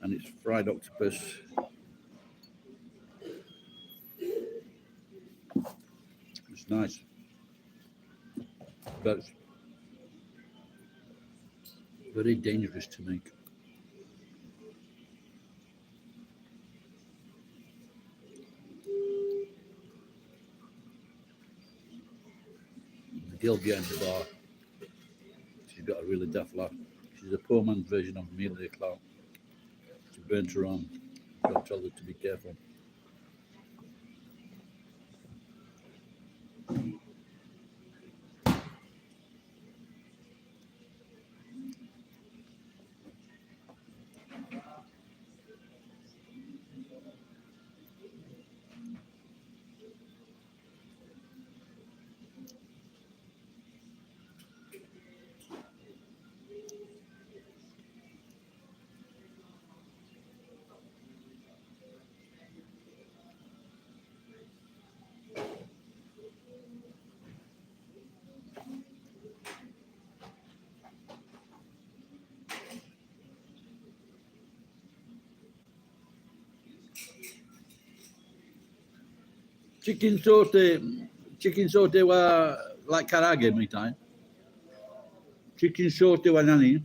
and it's fried octopus. It's nice, but it's very dangerous to make. The girl behind the bar, she's got a really daft laugh. She's a poor man's version of Amelia Clark. She burnt her arm. God told her to be careful. Chicken saute wa like karage mi time. Chicken saute wa nani?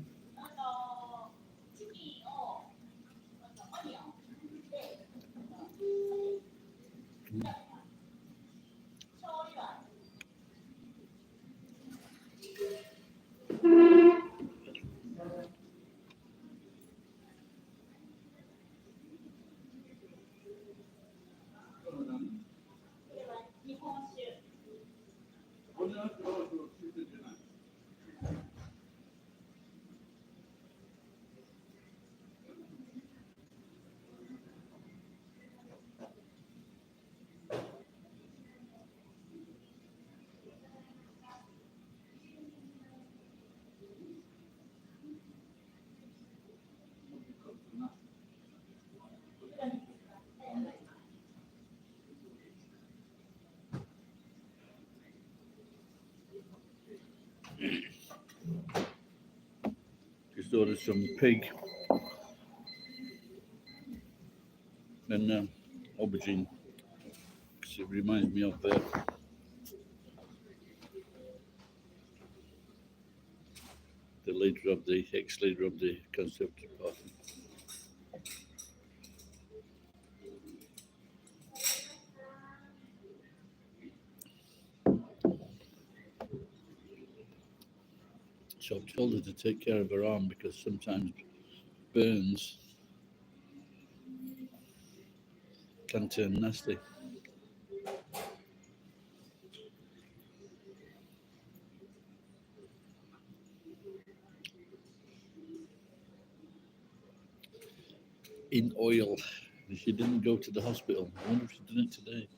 'Cause ordered some pig and aubergine. 'Cause it reminds me of the leader of the ex-leader of the Conservative Party. So I've told her to take care of her arm because sometimes burns can turn nasty. In oil. She didn't go to the hospital. I wonder if she did it today.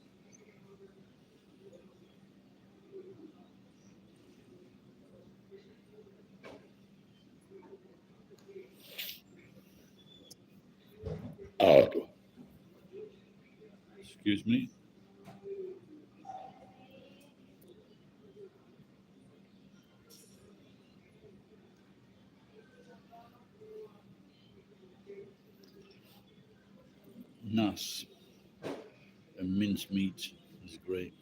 Oh. Excuse me. Nas and minced meat is great.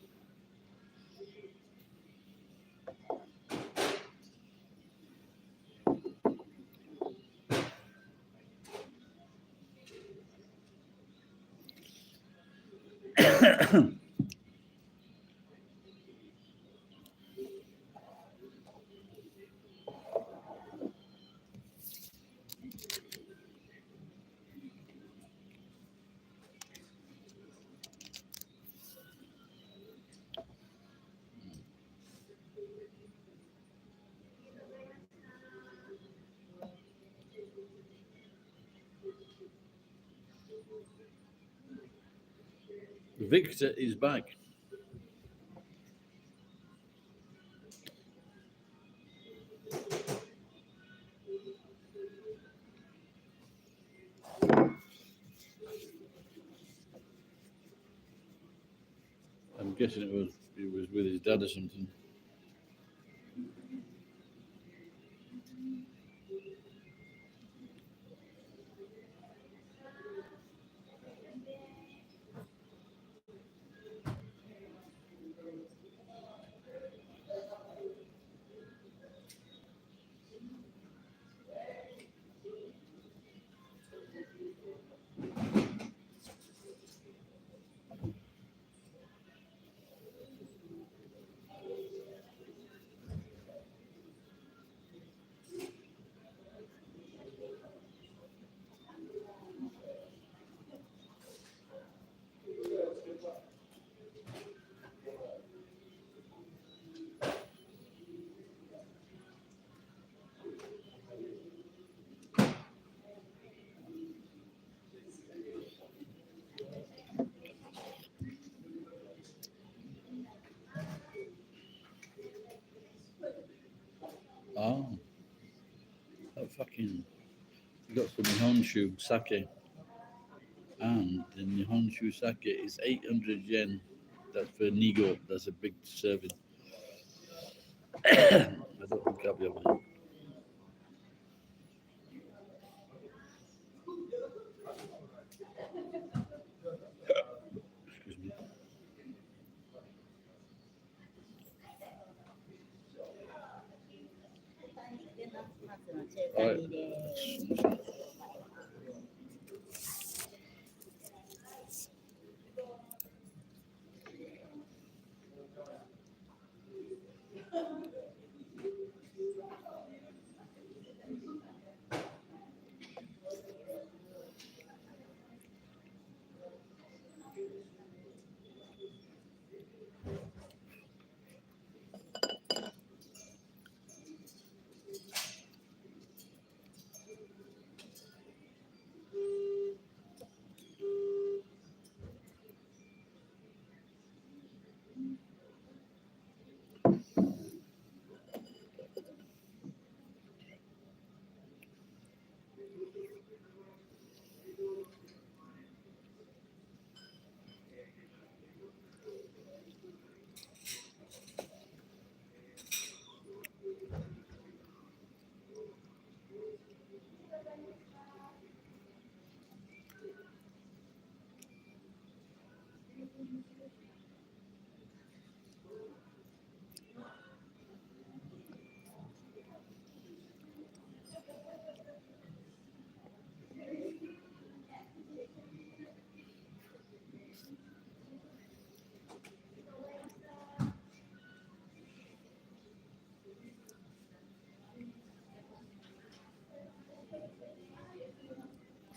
Victor is back. I'm guessing it was with his dad or something. fucking got some Nihonshu sake, and the Nihonshu sake is 800 yen. That's for Nigo. That's a big serving. I don't think I'll be able to. Excuse me. All right.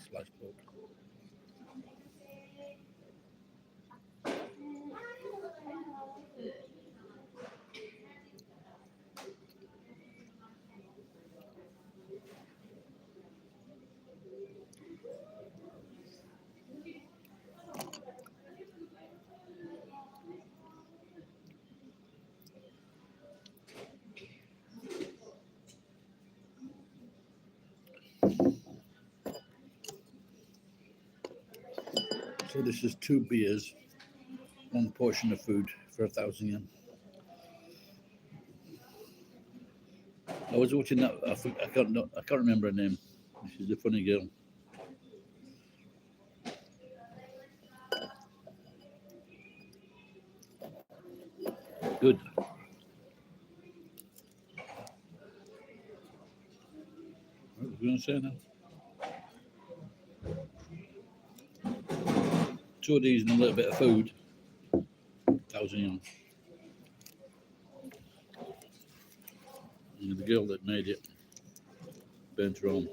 Sliced pork. So this is two beers, one portion of food for 1,000 yen. I was watching that. I can't remember her name. She's a funny girl. Good. What was I going to say now? Two of these and a little bit of food. 1,000 yen. And the girl that made it burnt her own.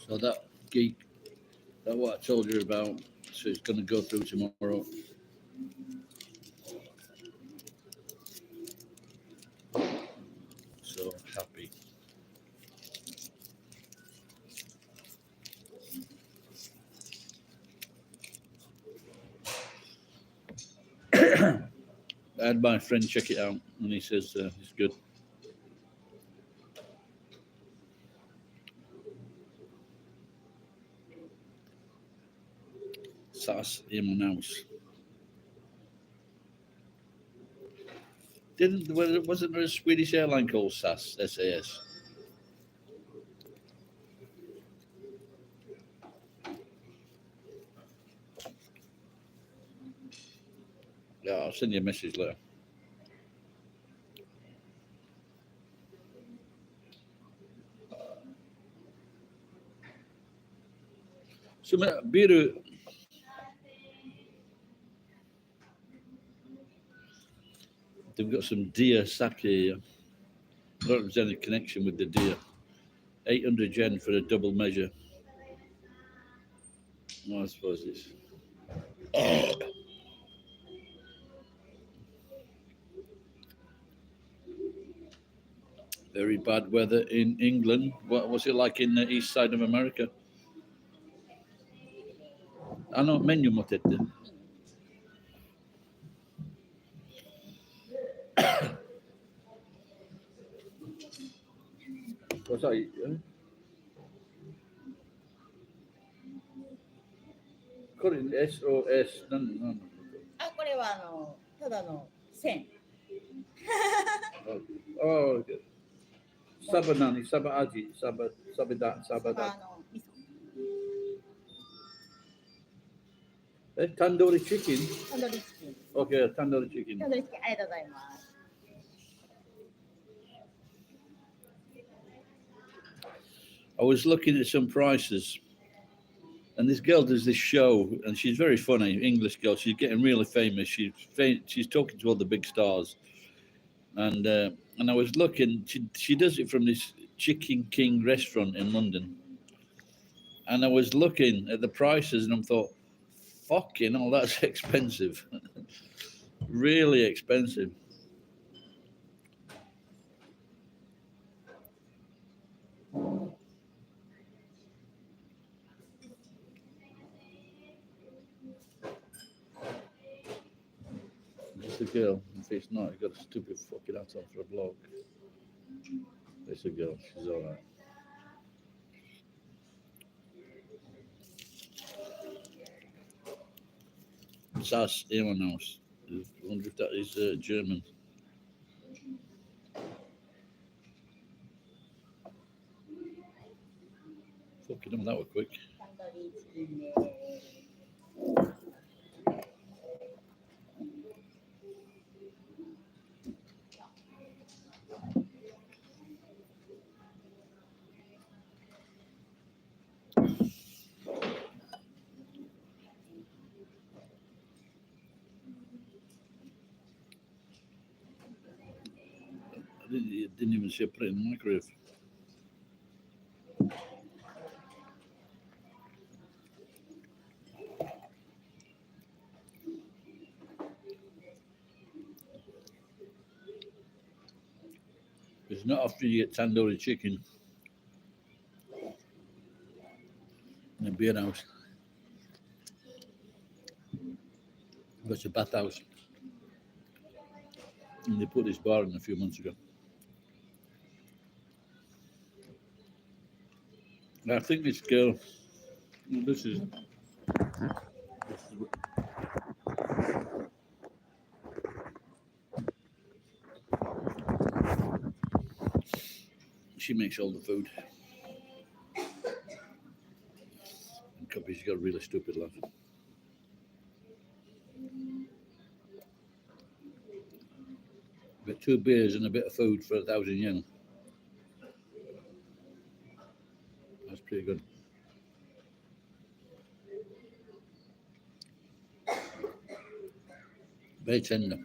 So that geek, that what I told you about, so it's going to go through tomorrow. So happy. I had my friend check it out, and he says it's good. SAS in my house. Wasn't there a Swedish airline called SAS? Yeah, I'll send you a message later. So Biru, they've got some deer sake here. I don't know if there's any connection with the deer. 800 yen for a double measure. Well, I suppose it's. Very bad weather in England. What was it like in the east side of America? Menu motete. What's that? Korean SOS. No. あ、これはただの線。Oh, okay. Saba nani, saba aji, saba da, サ saba バ da. の味噌。 Tandoori chicken. タンドリーチキン。 Okay, tandoori chicken. タンドリーチキン、ありがとうございます。I was looking at some prices, and this girl does this show, and she's very funny, English girl. She's getting really famous. She's talking to all the big stars, and I was looking. She does it from this Chicken King restaurant in London, and I was looking at the prices, and I thought, "Fucking hell, that's expensive, really expensive." It's a girl. If it's not, you got a stupid fucking hat on for a blog. It's a girl. She's all right. Sass Ehrmanhaus. I wonder if that is German. Fucking hell, that was quick. タンドリーチキンです。Didn't even see I put it in the microwave. It's not often you get tandoori chicken in a beer house. It's a bathhouse. And they put this bar in a few months ago. I think this girl, this is she makes all the food. And Cubby's got a really stupid laugh. Got 2 beers and a bit of food for 1,000 yen. That's pretty good. Very tender.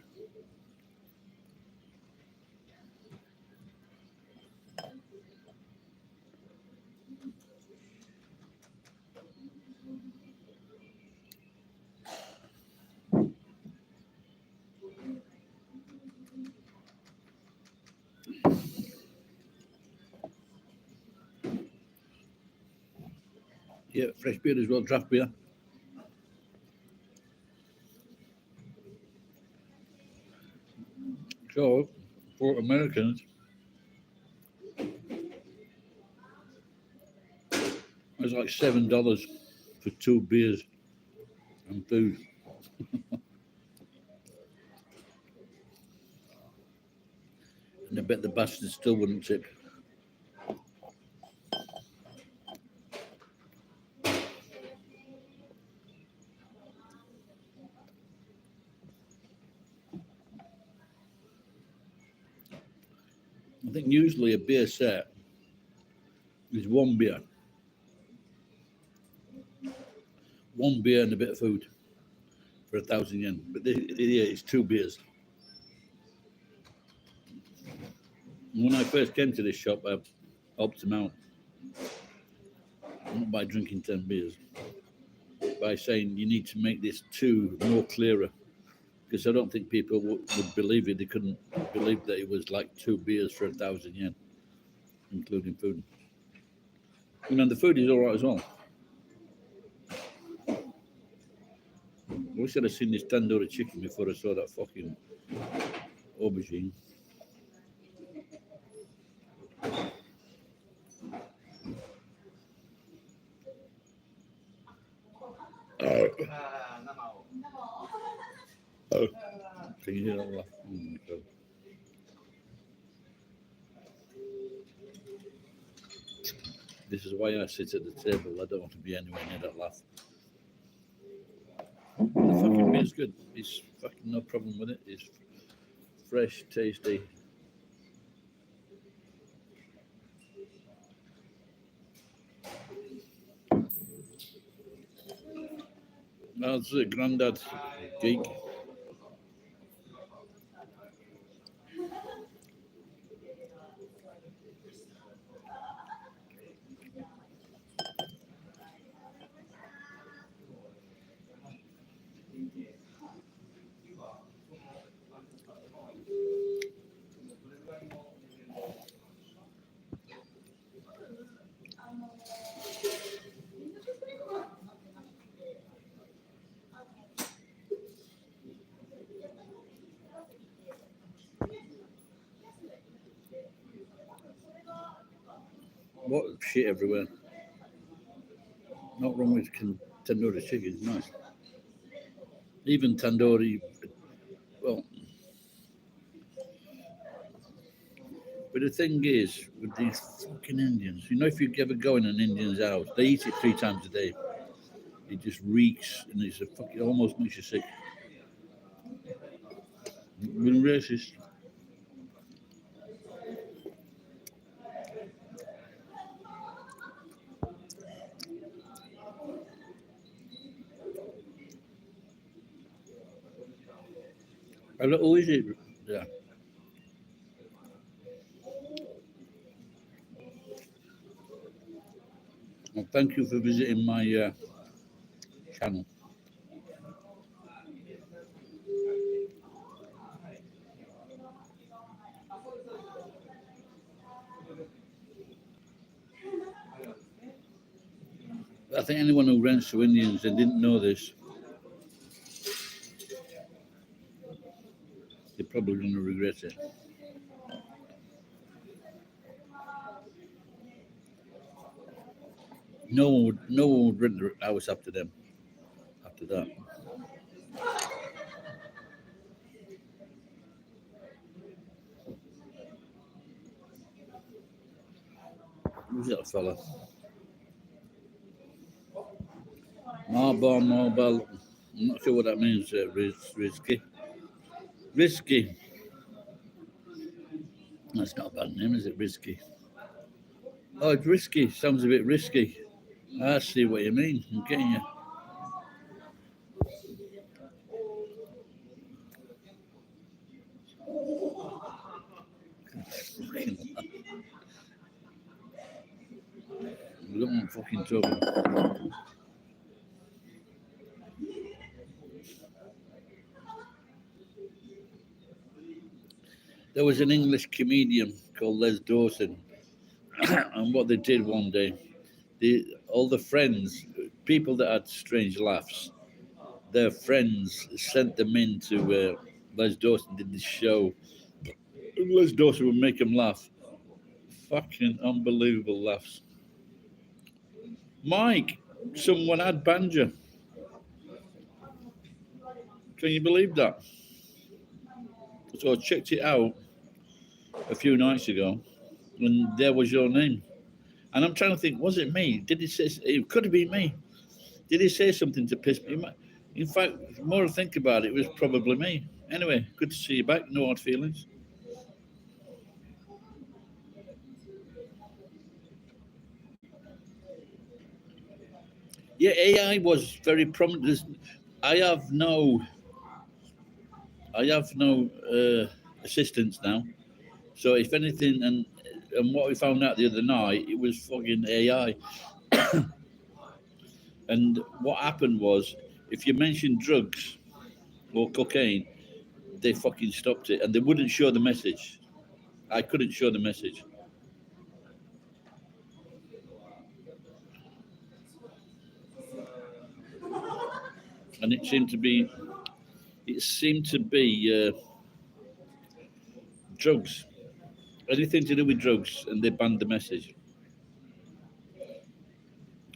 Yeah, fresh beer as well, draft beer. So, for Americans, it's like $7 for 2 beers and food. And I bet the bastards still wouldn't tip. I think usually a beer set is 1 beer. 1 beer and a bit of food for 1,000 yen. But here it's 2 beers. When I first came to this shop, I helped them out. Not by drinking 10 beers, by saying you need to make this 2 more clearer. Because I don't think people would believe it. They couldn't believe that it was like 2 beers for 1,000 yen. including food. And the food is all right as well. I wish I'd have seen this tandoori chicken before I saw that fucking aubergine. Can you hear all that? Oh my God. This is why I sit at the table. I don't want to be anywhere near that laugh. The fucking meat's good. It's fucking no problem with it. It's fresh, tasty. That's a granddad geek. What shit everywhere. Not wrong with tandoori chicken. It's nice. Even tandoori. Well, but the thing is, with these fucking Indians, if you ever go in an Indian's house, they eat it 3 times a day. It just reeks, and it's almost makes you sick. Being racist. Who is it? Yeah. Well, thank you for visiting my channel. I think anyone who rents to Indians and didn't know this, they're probably going to regret it. No one would rent the house after them. After that, who's that fella? Marble. I'm not sure what that means. Risky. That's not a bad name, is it? Risky. Oh, it's risky. Sounds a bit risky. I see what you mean. I'm getting you. Look at my fucking talking. There was an English comedian called Les Dawson, and what they did one day, all the friends, people that had strange laughs, their friends sent them into Les Dawson did this show. Les Dawson would make them laugh. Fucking unbelievable laughs. Mike, someone had banjo. Can you believe that? So I checked it out a few nights ago, and there was your name. And I'm trying to think, was it me? Did he say it? Could have been me. Did he say something to piss me? In fact, the more I think about it, it was probably me. Anyway, good to see you back. No hard feelings. Yeah, AI was very prominent. I have no, I have no assistants now. So if anything, and what we found out the other night, it was fucking AI. And what happened was, if you mentioned drugs or cocaine, they fucking stopped it, and they wouldn't show the message. I couldn't show the message. and it seemed to be drugs, anything to do with drugs, and they banned the message.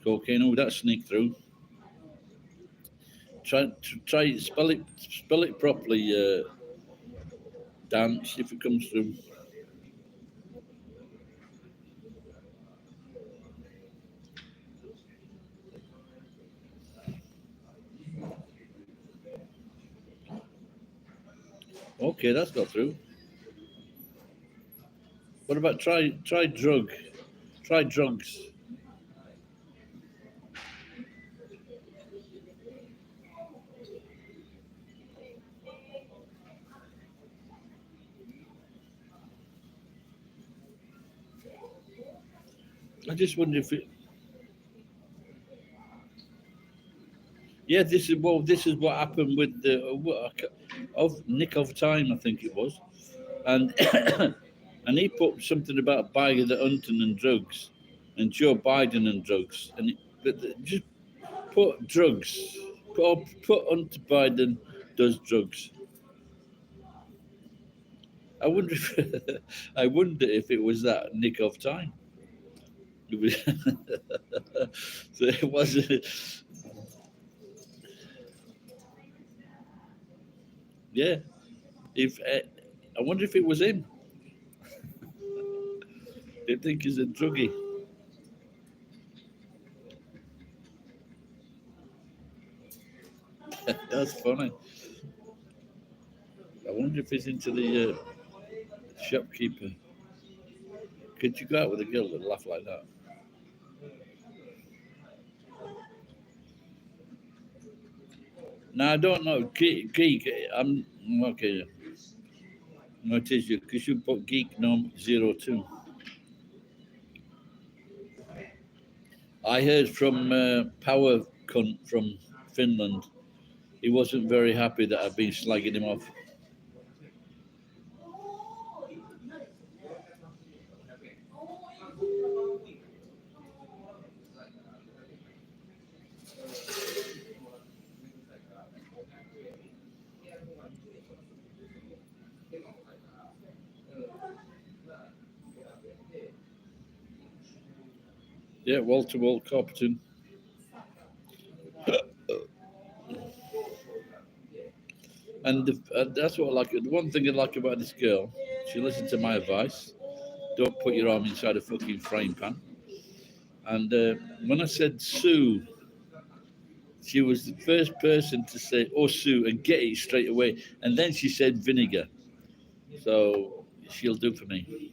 Cocaine, oh, that sneaked through. Try spell it properly, Dan. See if it comes through. Okay, that's got through. What about try drug? Try drugs. I just wonder if it. Yeah, this is what happened with the of Nick of Time, I think it was, and and he put something about Biden Hunting and drugs, and Joe Biden and drugs, and just put drugs, put Hunter Biden does drugs. I wonder if I wonder if it was that Nick of Time. It was, so it was. Yeah. If I wonder if it was him. They think he's a druggie. That's funny. I wonder if he's into the shopkeeper. Could you go out with a girl that laugh like that? No, I don't know. Geek. I'm okay. No, it is you because you put geek nom 02. I heard from Power Cunt from Finland. He wasn't very happy that I've been slagging him off. Yeah, Walter Walt Copperton. And that's what I like. The one thing I like about this girl, she listened to my advice. Don't put your arm inside a fucking frying pan. And when I said Sue, she was the first person to say, "Oh, Sue," and get it straight away. And then she said vinegar. So she'll do for me.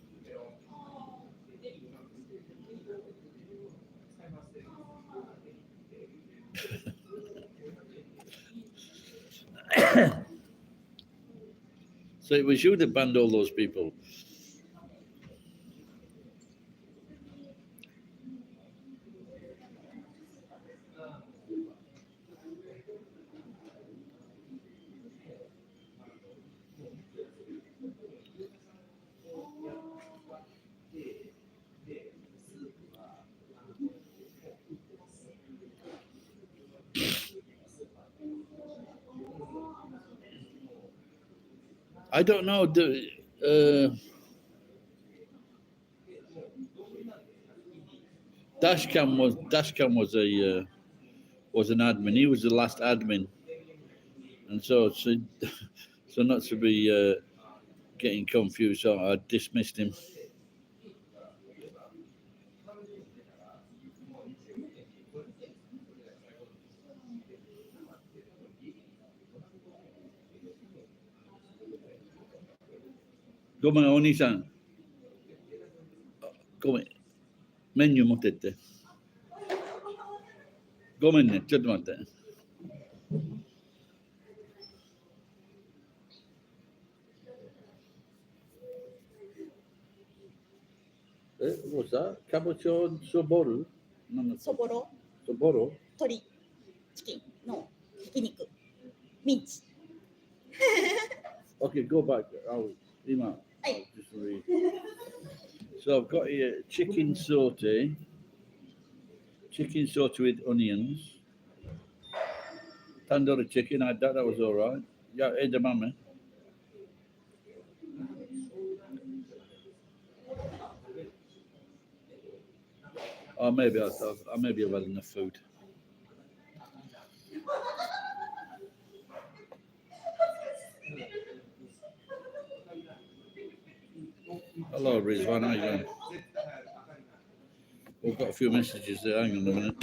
So it was you that banned all those people. I don't know. Dashcam was an admin. He was the last admin, and so not to be getting confused. So I dismissed him. Go on, Oni-san. Go on. メニュー持ってって。ごめんね、ちょっと待って。What's that? Cabochon Soboru? そぼろ、 Soboro? 鶏、チキンのひき肉、ミンチ。Okay, go back. I'll Hey. just read. So I've got here chicken saute with onions, Tandoori chicken, I had that. That was all right. Yeah, edamame. Or maybe maybe I've had enough food. Hello, Rizwan. How you doing? We've got a few messages there. Hang on a minute.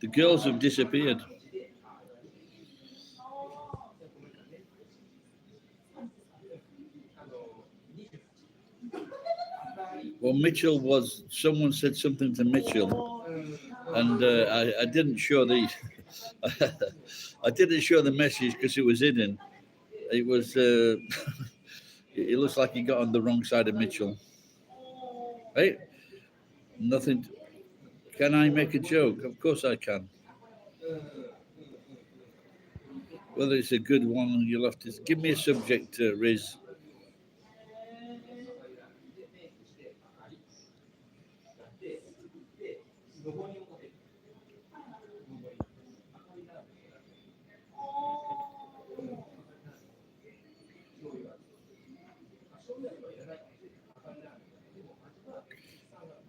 The girls have disappeared. Well, Mitchell was. Someone said something to Mitchell, and I didn't show the. I didn't show the message because it was hidden. It was. It looks like he got on the wrong side of Mitchell. Hey, nothing. Can I make a joke? Of course I can. Whether it's a good one, you'll have to give me a subject, Riz.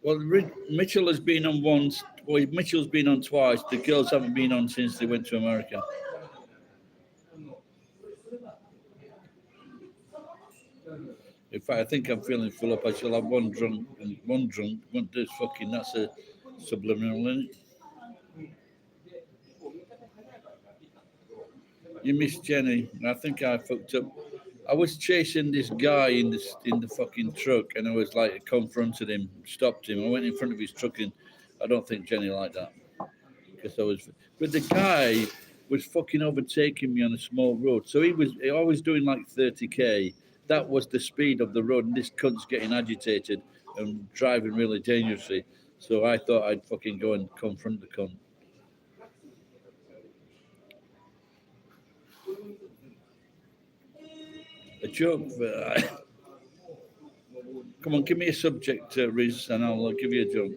Well, Mitchell has been on once. Well, Mitchell's been on twice. The girls haven't been on since they went to America. In fact, I think I'm feeling full up. I shall have one drunk and one drunk. One does fucking. That's a subliminal, isn't it? You missed Jenny. I think I fucked up. I was chasing this guy in the fucking truck, and I was like confronted him, stopped him. I went in front of his truck, and I don't think Jenny liked that because I was. But the guy was fucking overtaking me on a small road, so he was always doing like 30k. That was the speed of the road, and this cunt's getting agitated and driving really dangerously. So I thought I'd fucking go and confront the cunt. A joke. Come on, give me a subject, Riz, and I'll give you a joke.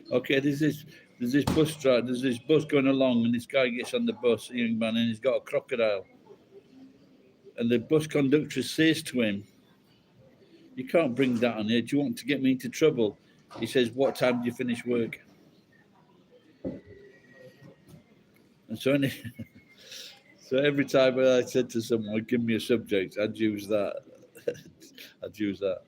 Okay, there's this bus driver, there's this bus going along, and this guy gets on the bus, a young man, and he's got a crocodile. And the bus conductor says to him, "You can't bring that on here. Do you want to get me into trouble?" He says, "What time do you finish work?" And so, so every time I said to someone, "Give me a subject," I'd use that. I'd use that.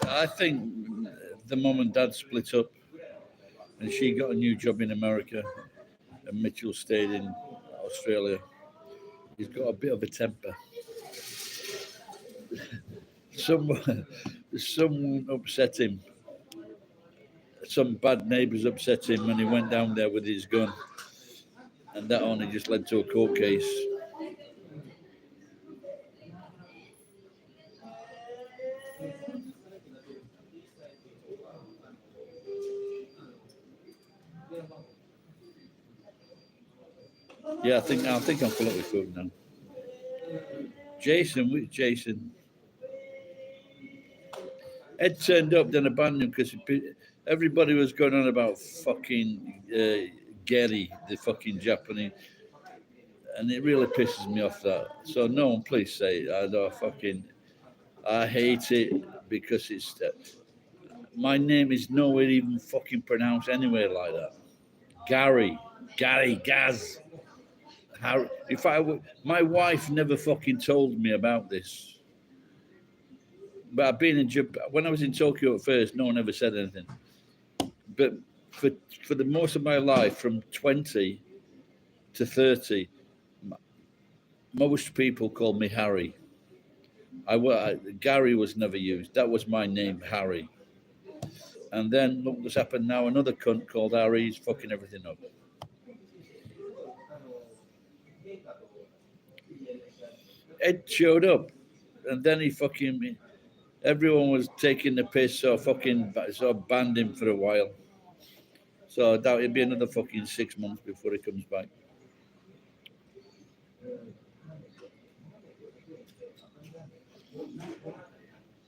I think the mum and dad split up, and she got a new job in America, and Mitchell stayed in Australia. He's got a bit of a temper. Someone upset him. Some bad neighbours upset him, and he went down there with his gun, and that only just led to a court case. Yeah, I think I'm full up with food now. Jason, which Jason? Ed turned up, then abandoned him because everybody was going on about fucking Gary, the fucking Japanese, and it really pisses me off that. So no one, please say it. I hate it because it's my name is nowhere even fucking pronounced anywhere like that. Gary, Gaz. Harry. If my wife never fucking told me about this. But I've been in Japan when I was in Tokyo at first. No one ever said anything. But for the most of my life, from 20 to 30, most people called me Harry. Gary was never used. That was my name, Harry. And then look what's happened now. Another cunt called Harry is fucking everything up. Ed showed up, and then he fucking. Everyone was taking the piss, so banned him for a while. So I doubt it'll be another fucking 6 months before he comes back.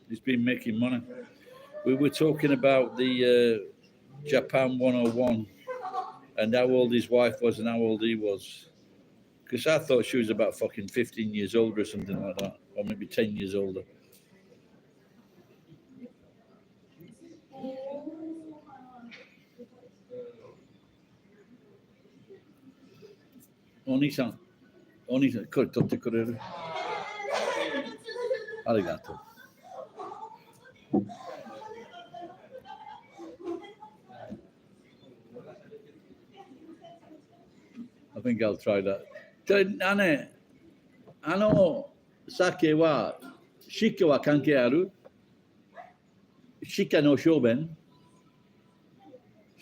He's been making money. We were talking about the Japan 101 and how old his wife was and how old he was. Because I thought she was about fucking 15 years older or something like that, or maybe 10 years older. Oni-san,これ取ってくれる？ありがとう。I think I'll try that. 酒は、鹿は関係ある？鹿の小便？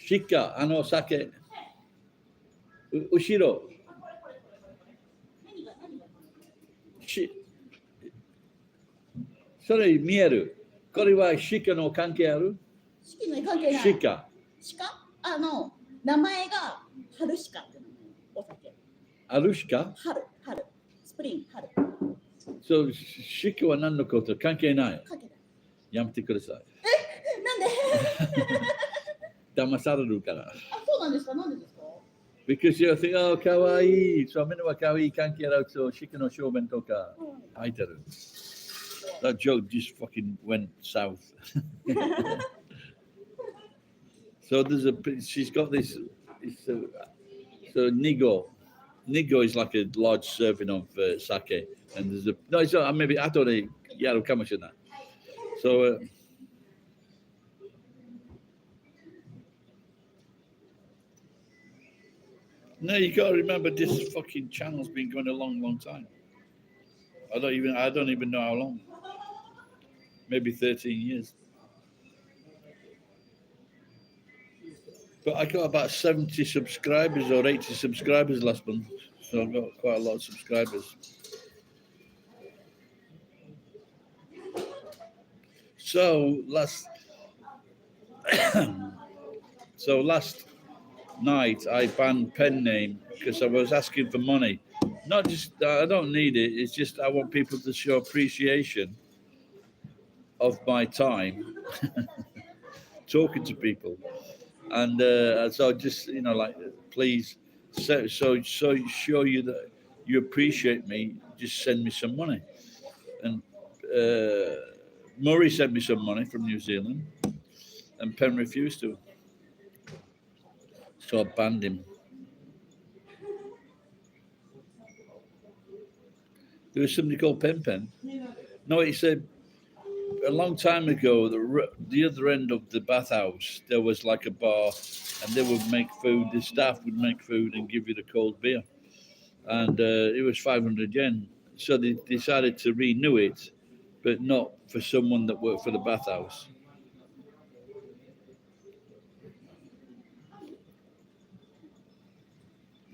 鹿、酒。後ろ。それ見える。これは鹿の関係ある？鹿の関係ない。鹿。名前が春鹿ってお酒。アルシカ？春。スプリング、春。そう、鹿は何のこと関係ない。関係ない。やめてください。なんで騙されるから。あ、そうなんですか？なんでですか？ Because you think, oh, かわいい。そう、みんなはかわいい関係あると、鹿の小便とか入ってる。That joke just fucking went south. So she's got this, so Nigo is like a large serving of sake, and there's it's not, maybe I don't know, yeah, come on, that. So no, you gotta remember this fucking channel's been going a long time. I don't even know how long. Maybe 13 years. But I got about 70 subscribers or 80 subscribers last month. So I've got quite a lot of subscribers. So last night I banned pen name because I was asking for money. Not just, I don't need it. It's just I want people to show appreciation of my time talking to people. And so just, please, so show you that you appreciate me, just send me some money. And Murray sent me some money from New Zealand, and Penn refused to. So I banned him. There was somebody called Pen. No, he said a long time ago, the other end of the bathhouse, there was like a bar, and they would make food. The staff would make food and give you the cold beer, and it was 500 yen. So they decided to renew it, but not for someone that worked for the bathhouse.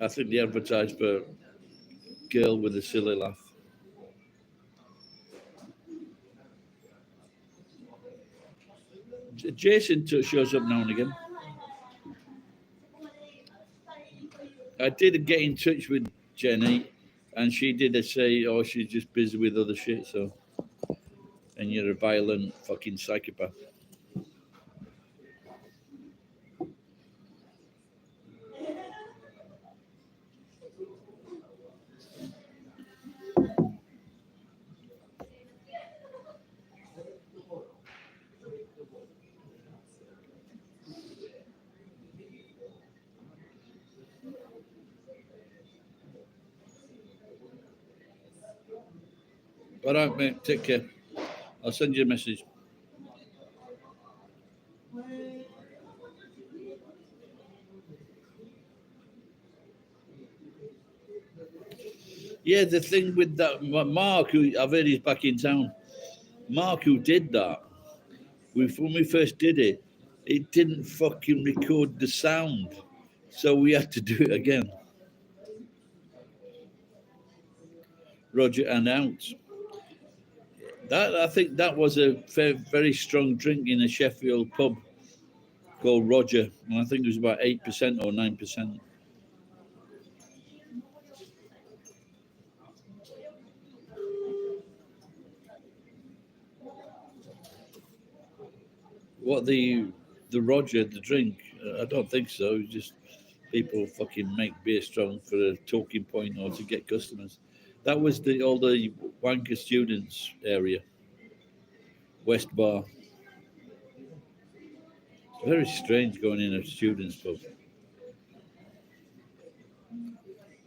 I think they advertised for a girl with a silly laugh. Jason shows up now and again. I did get in touch with Jenny, and she did say, "Oh, she's just busy with other shit." So, and you're a violent fucking psychopath. All right, mate. Take care. I'll send you a message. Yeah, the thing with that Mark, who I've heard he's back in town. Mark, who did that, when we first did it, it didn't fucking record the sound, so we had to do it again. Roger and out. That I think that was a very strong drink in a Sheffield pub called Roger, and I think it was about 8% or 9%. What the Roger, the drink? I don't think so. It's just people fucking make beer strong for a talking point or to get customers. That was all the wanker students area, West Bar. Very strange going in a students pub.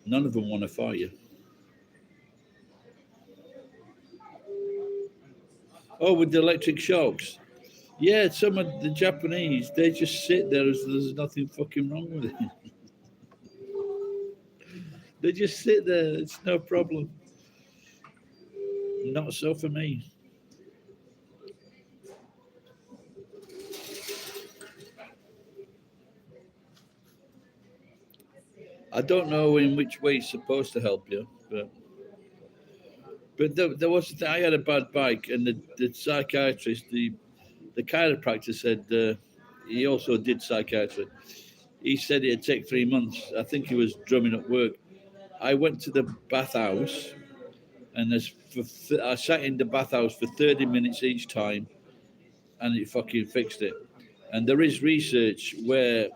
None of them want to fight you. Oh, with the electric shocks. Yeah, some of the Japanese, they just sit there as there's nothing fucking wrong with it. They just sit there, it's no problem. Not so for me. I don't know in which way it's supposed to help you, but there was I had a bad bike, and the psychiatrist, the chiropractor said he also did psychiatry. He said it'd take 3 months. I think he was drumming up work. I went to the bathhouse, and I sat in the bathhouse for 30 minutes each time, and it fucking fixed it. And there is research where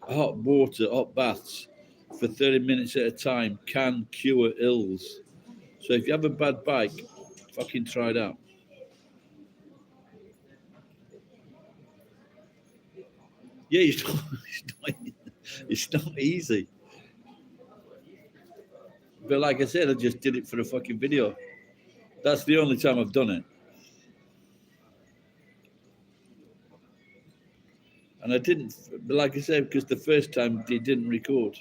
hot baths for 30 minutes at a time can cure ills. So if you have a bad bike, fucking try it out. Yeah, it's not easy. But like I said, I just did it for a fucking video. That's the only time I've done it. And I didn't, but like I said, because the first time they didn't record.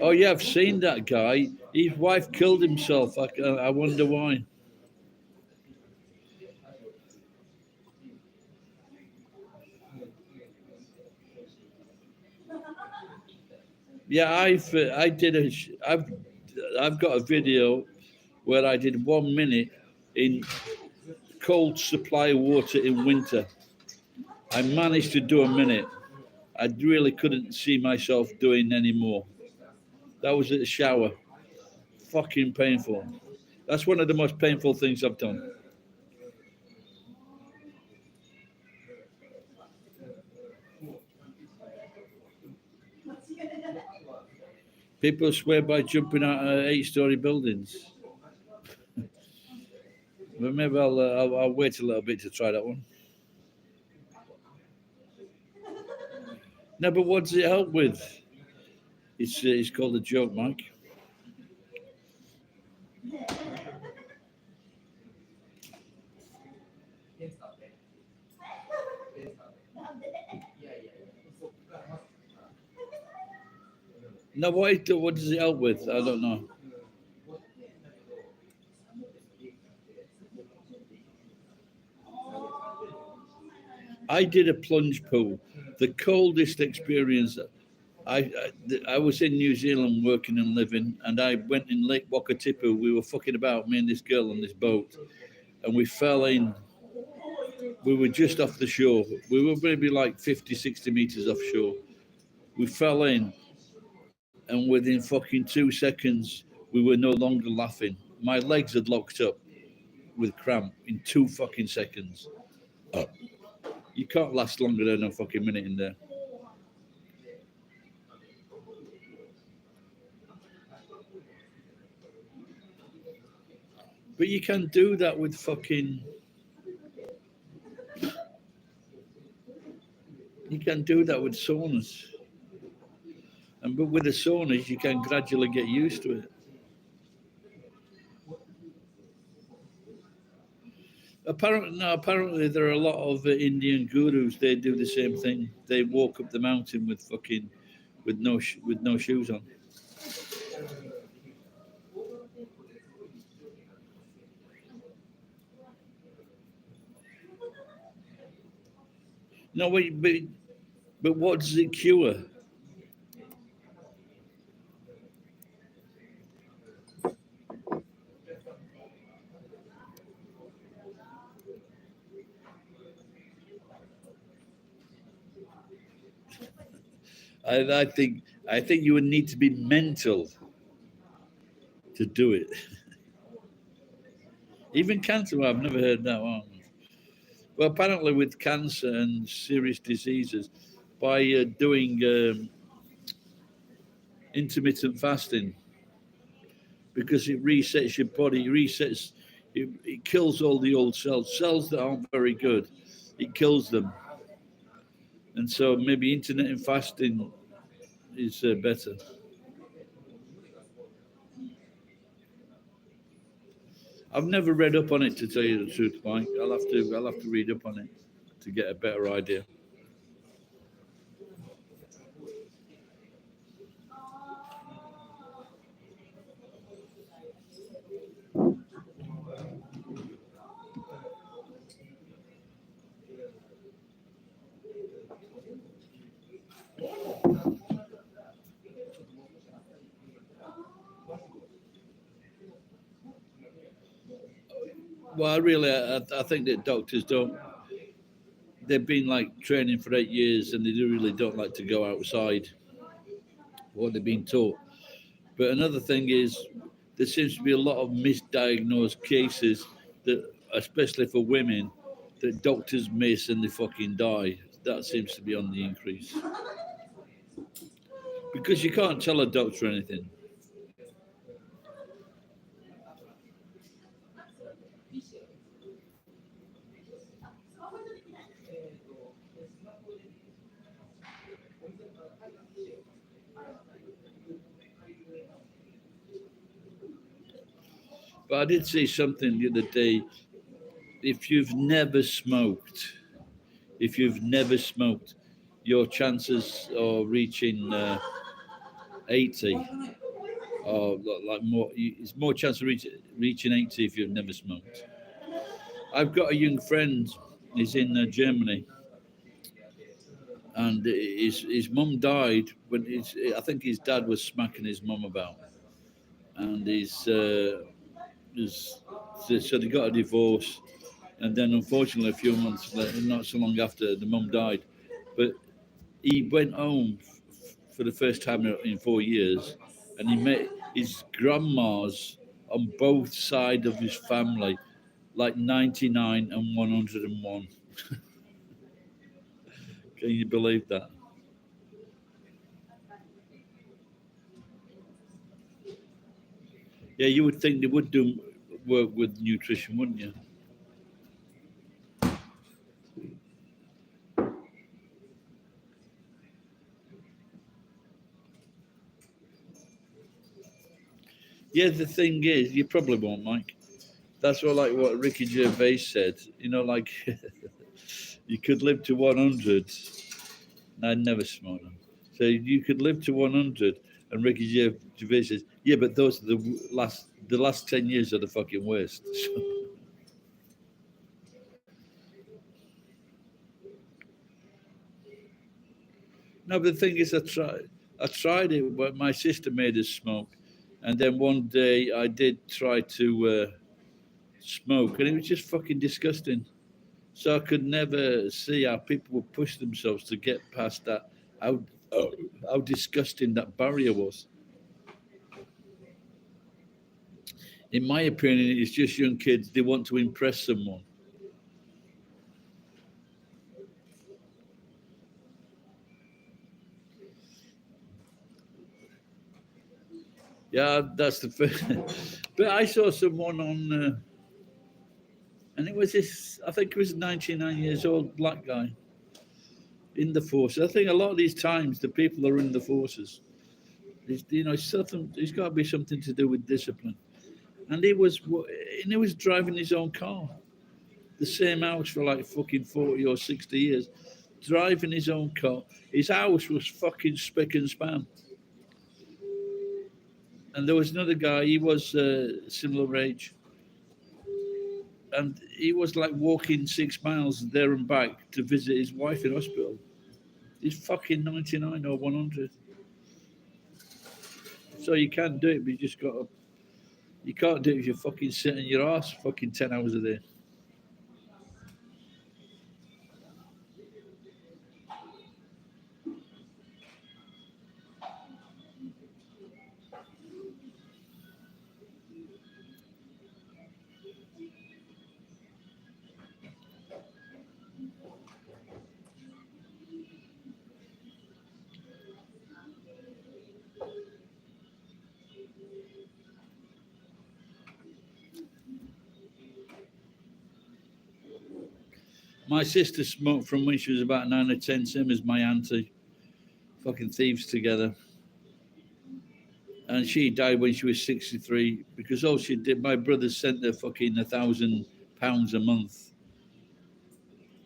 Oh yeah, I've seen that guy. His wife killed himself. I wonder why. Yeah, I've got a video where I did 1 minute in cold supply water in winter. I managed to do a minute. I really couldn't see myself doing any more. That was at the shower. Fucking painful. That's one of the most painful things I've done. People swear by jumping out of 8-story buildings. But maybe I'll wait a little bit to try that one. No, but what does it help with? It's called a joke, Mike. No, what does it help with? I don't know. I did a plunge pool, the coldest experience. I was in New Zealand working and living, and I went in Lake Wakatipu. We were fucking about, me and this girl on this boat, and we fell in. We were just off the shore. We were maybe like 50, 60 meters offshore. We fell in, and within fucking 2 seconds, we were no longer laughing. My legs had locked up with cramp in 2 fucking seconds. You can't last longer than a fucking minute in there. But you can do that with fucking. You can do that with saunas. But with the saunas, you can gradually get used to it. Apparently there are a lot of Indian gurus. They do the same thing. They walk up the mountain with fucking with no shoes on. No, wait, but what does it cure? I think you would need to be mental to do it. Even cancer, well, I've never heard that one. Well, apparently with cancer and serious diseases, by doing intermittent fasting, because it resets your body, it kills all the old cells that aren't very good. It kills them, and so maybe intermittent fasting is better. I've never read up on it, to tell you the truth, Mike. I'll have to read up on it to get a better idea. Well, I think that doctors don't. They've been like training for 8 years, and they really don't like to go outside what they've been taught. But another thing is, there seems to be a lot of misdiagnosed cases that, especially for women, that doctors miss and they fucking die. That seems to be on the increase because you can't tell a doctor anything. But I did see something the other day. If you've never smoked, if you've never smoked, your chances of reaching 80 or like more, it's more chance of reaching 80 if you've never smoked. I've got a young friend, he's in Germany, and his mum died when I think his dad was smacking his mum about, and so they got a divorce, and then unfortunately a few months later, not so long after, the mum died, but he went home for the first time in 4 years, and he met his grandmas on both sides of his family, like 99 and 101. Can you believe that? Yeah, you would think they would do work with nutrition, wouldn't you? Yeah, the thing is, you probably won't, Mike. That's what, like what Ricky Gervais said. You know, like you could live to 100. I never smoked them. So you could live to 100, and Ricky Gervais says, "Yeah, but those are the last 10 years are the fucking worst." No, but the thing is, I tried it. But my sister made us smoke, and then one day I did try to smoke, and it was just fucking disgusting. So I could never see how people would push themselves to get past that. How how disgusting that barrier was. In my opinion, it's just young kids. They want to impress someone. Yeah, that's the first. But I saw someone on, and it was this. I think it was 99 years old black guy in the forces. I think a lot of these times the people are in the forces. It's got to be something to do with discipline. And he was driving his own car. the same house for like fucking 40 or 60 years, driving his own car. His house was fucking spick and span. And there was another guy, he was similar age. And he was like walking 6 miles there and back to visit his wife in hospital. He's fucking 99 or 100. So you can do it, but you just got to. You can't do it if you're fucking sitting your ass fucking 10 hours a day. My sister smoked from when she was about 9 or 10, same as my auntie. Fucking thieves together. And she died when she was 63 because all she did, my brother sent her fucking £1,000 a month.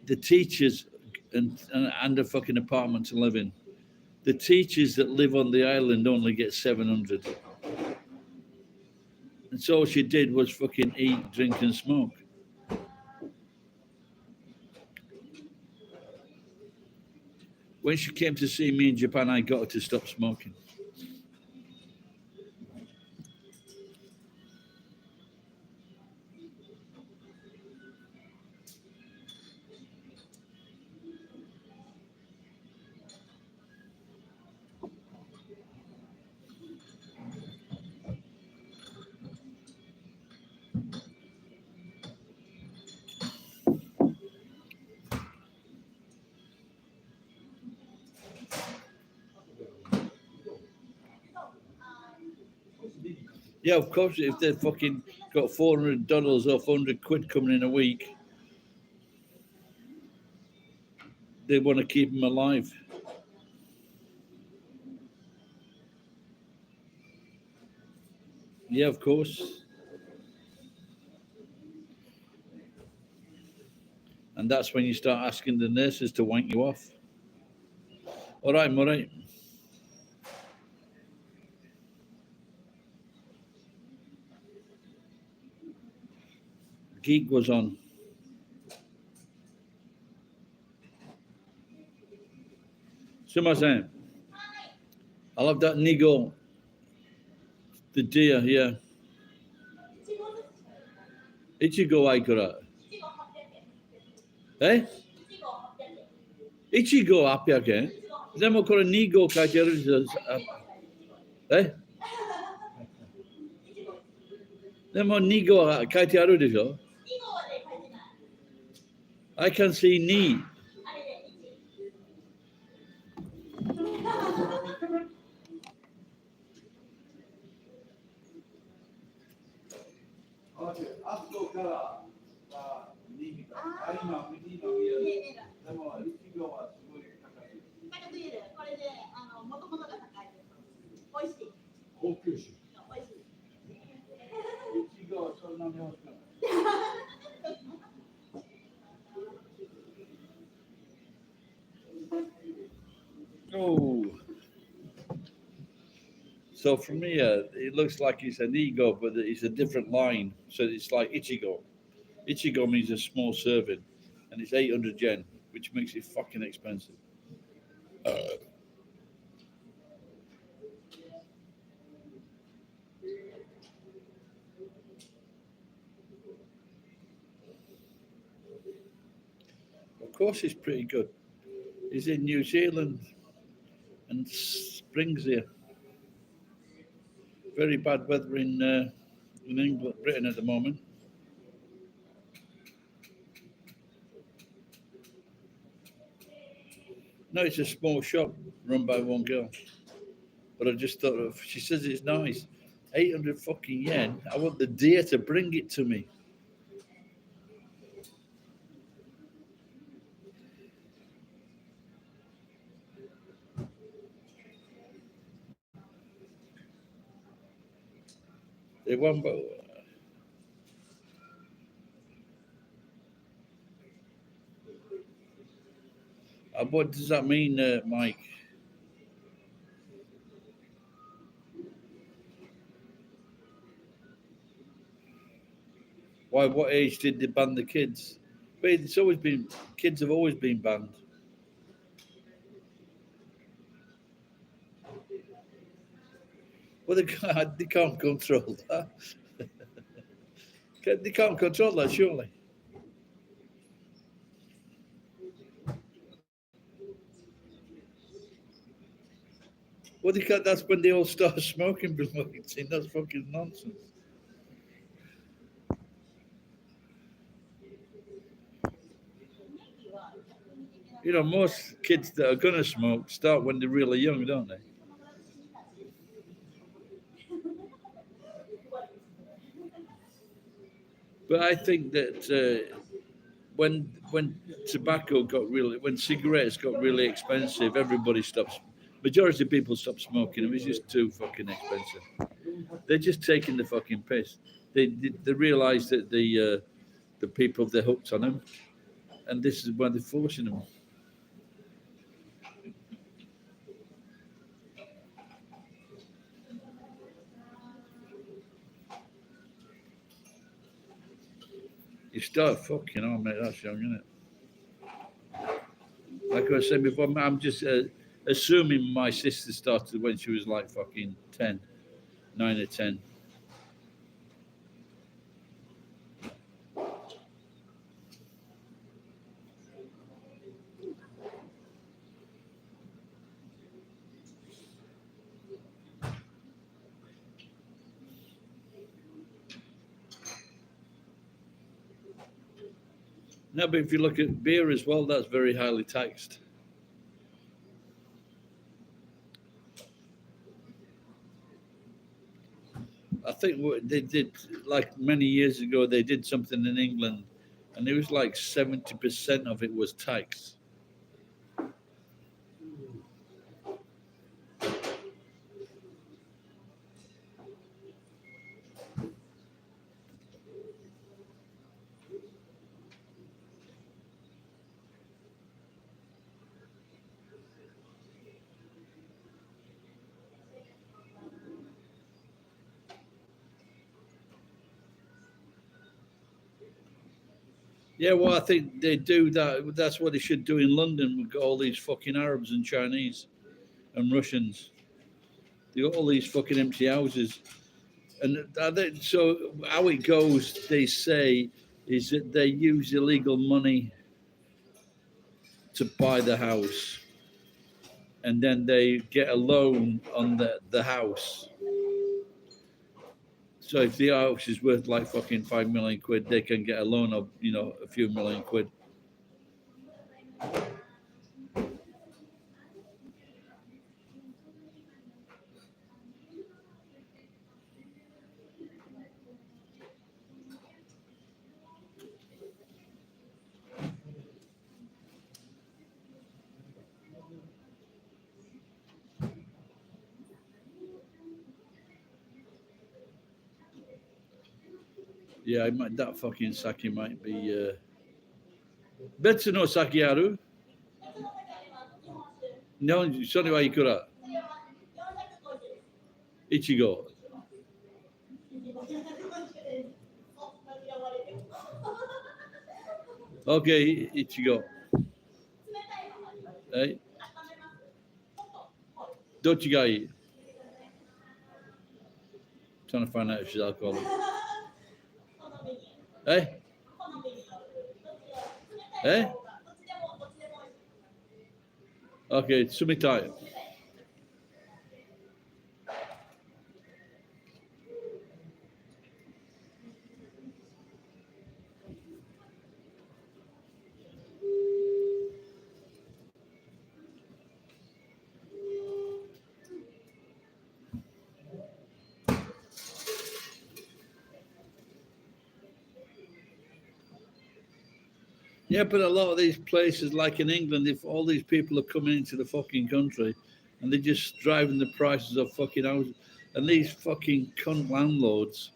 The teachers and a fucking apartment to live in. The teachers that live on the island only get 700. And so all she did was fucking eat, drink, and smoke. When she came to see me in Japan, I got her to stop smoking. Yeah, of course, if they've fucking got $400 or 400 quid coming in a week, they want to keep them alive. Yeah, of course. And that's when you start asking the nurses to wank you off. All right, Murray. Geek was on. Sumasen, I love that Nigo, the deer here. Ichigo Aikura. Eh? Ichigo 800円でもこれ2号書いてあるんです。えでも2号書いてあるでしょ I can see 2. Oh. So from here, it looks like it's an ego, but it's a different line. So it's like Ichigo. Ichigo means a small serving, and it's 800 yen, which makes it fucking expensive. Of course, it's pretty good. It's in New Zealand and springs here. Very bad weather in England, Britain at the moment. No, it's a small shop run by one girl. But I just thought of, she says it's nice. 800 fucking yen. I want the deer to bring it to me. They won't, but What does that mean, Mike? Why? What age did they ban the kids? But it's always been kids have always been banned. Well, they can't control that. They can't control that, surely. Well, they can't. That's when they all start smoking. That's fucking nonsense. Most kids that are gonna smoke start when they're really young, don't they? But I think that when tobacco got really, when cigarettes got really expensive, everybody stopped. Majority of people stopped smoking. It was just too fucking expensive. They're just taking the fucking piss. They realise that the people they're hooked on them, and this is why they're forcing them. You start fucking, oh mate, that's young, isn't it? Like I was saying before, I'm just assuming my sister started when she was like fucking 10, 9 or 10. No, but if you look at beer as well, that's very highly taxed. I think what they did, like many years ago, they did something in England, and it was like 70% of it was tax. Yeah, well, I think they do that. That's what they should do in London. We've got all these fucking Arabs and Chinese and Russians. They got all these fucking empty houses. And so how it goes, they say, is that they use illegal money to buy the house, and then they get a loan on the house. So if the house is worth like fucking 5 million quid, they can get a loan of a few million quid. Yeah, that fucking sake might be. Betsu no sake aru? No, sorry, wa ikura? Ichigo. Okay, Ichigo. Hey, どっちがいい? Trying to find out if she's alcoholic. Hey? Hey? Okay, sumitai. Yeah, but a lot of these places, like in England, if all these people are coming into the fucking country and they're just driving the prices of fucking houses, and these fucking cunt landlords,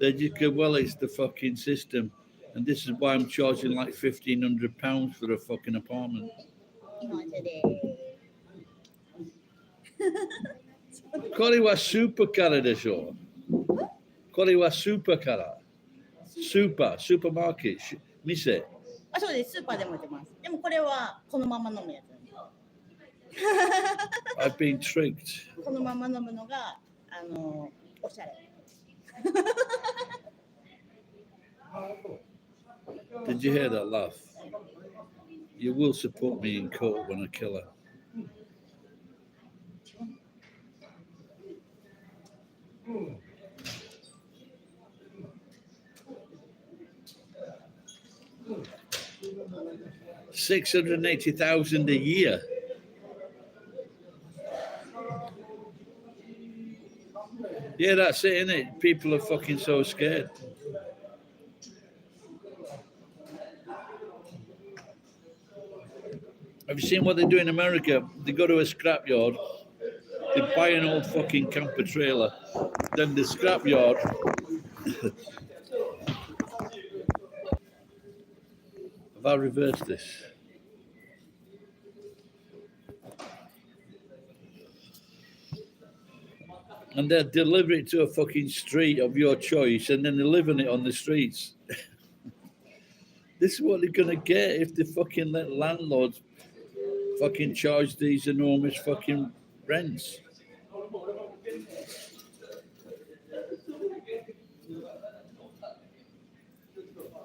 they just go, well, it's the fucking system, and this is why I'm charging like £1,500 for a fucking apartment. 日本酒でこれはスーパーからでしょ。これはスーパーから。スーパーマーケット、店。あ、そうです。スーパーでも売ってます。でもこれはこのまま飲むやつ。I've been tricked. このまま飲むのがおしゃれ。Did you hear that laugh? You will support me in court when I kill her. $680,000 a year. Yeah, that's it, isn't it? People are fucking so scared. Have you seen what they do in America? They go to a scrapyard, they buy an old fucking camper trailer, then the scrapyard. Have I reversed this? And they deliver it to a fucking street of your choice, and then they live in it on the streets. This is what they're gonna get if the fucking landlords fucking charge these enormous fucking rents.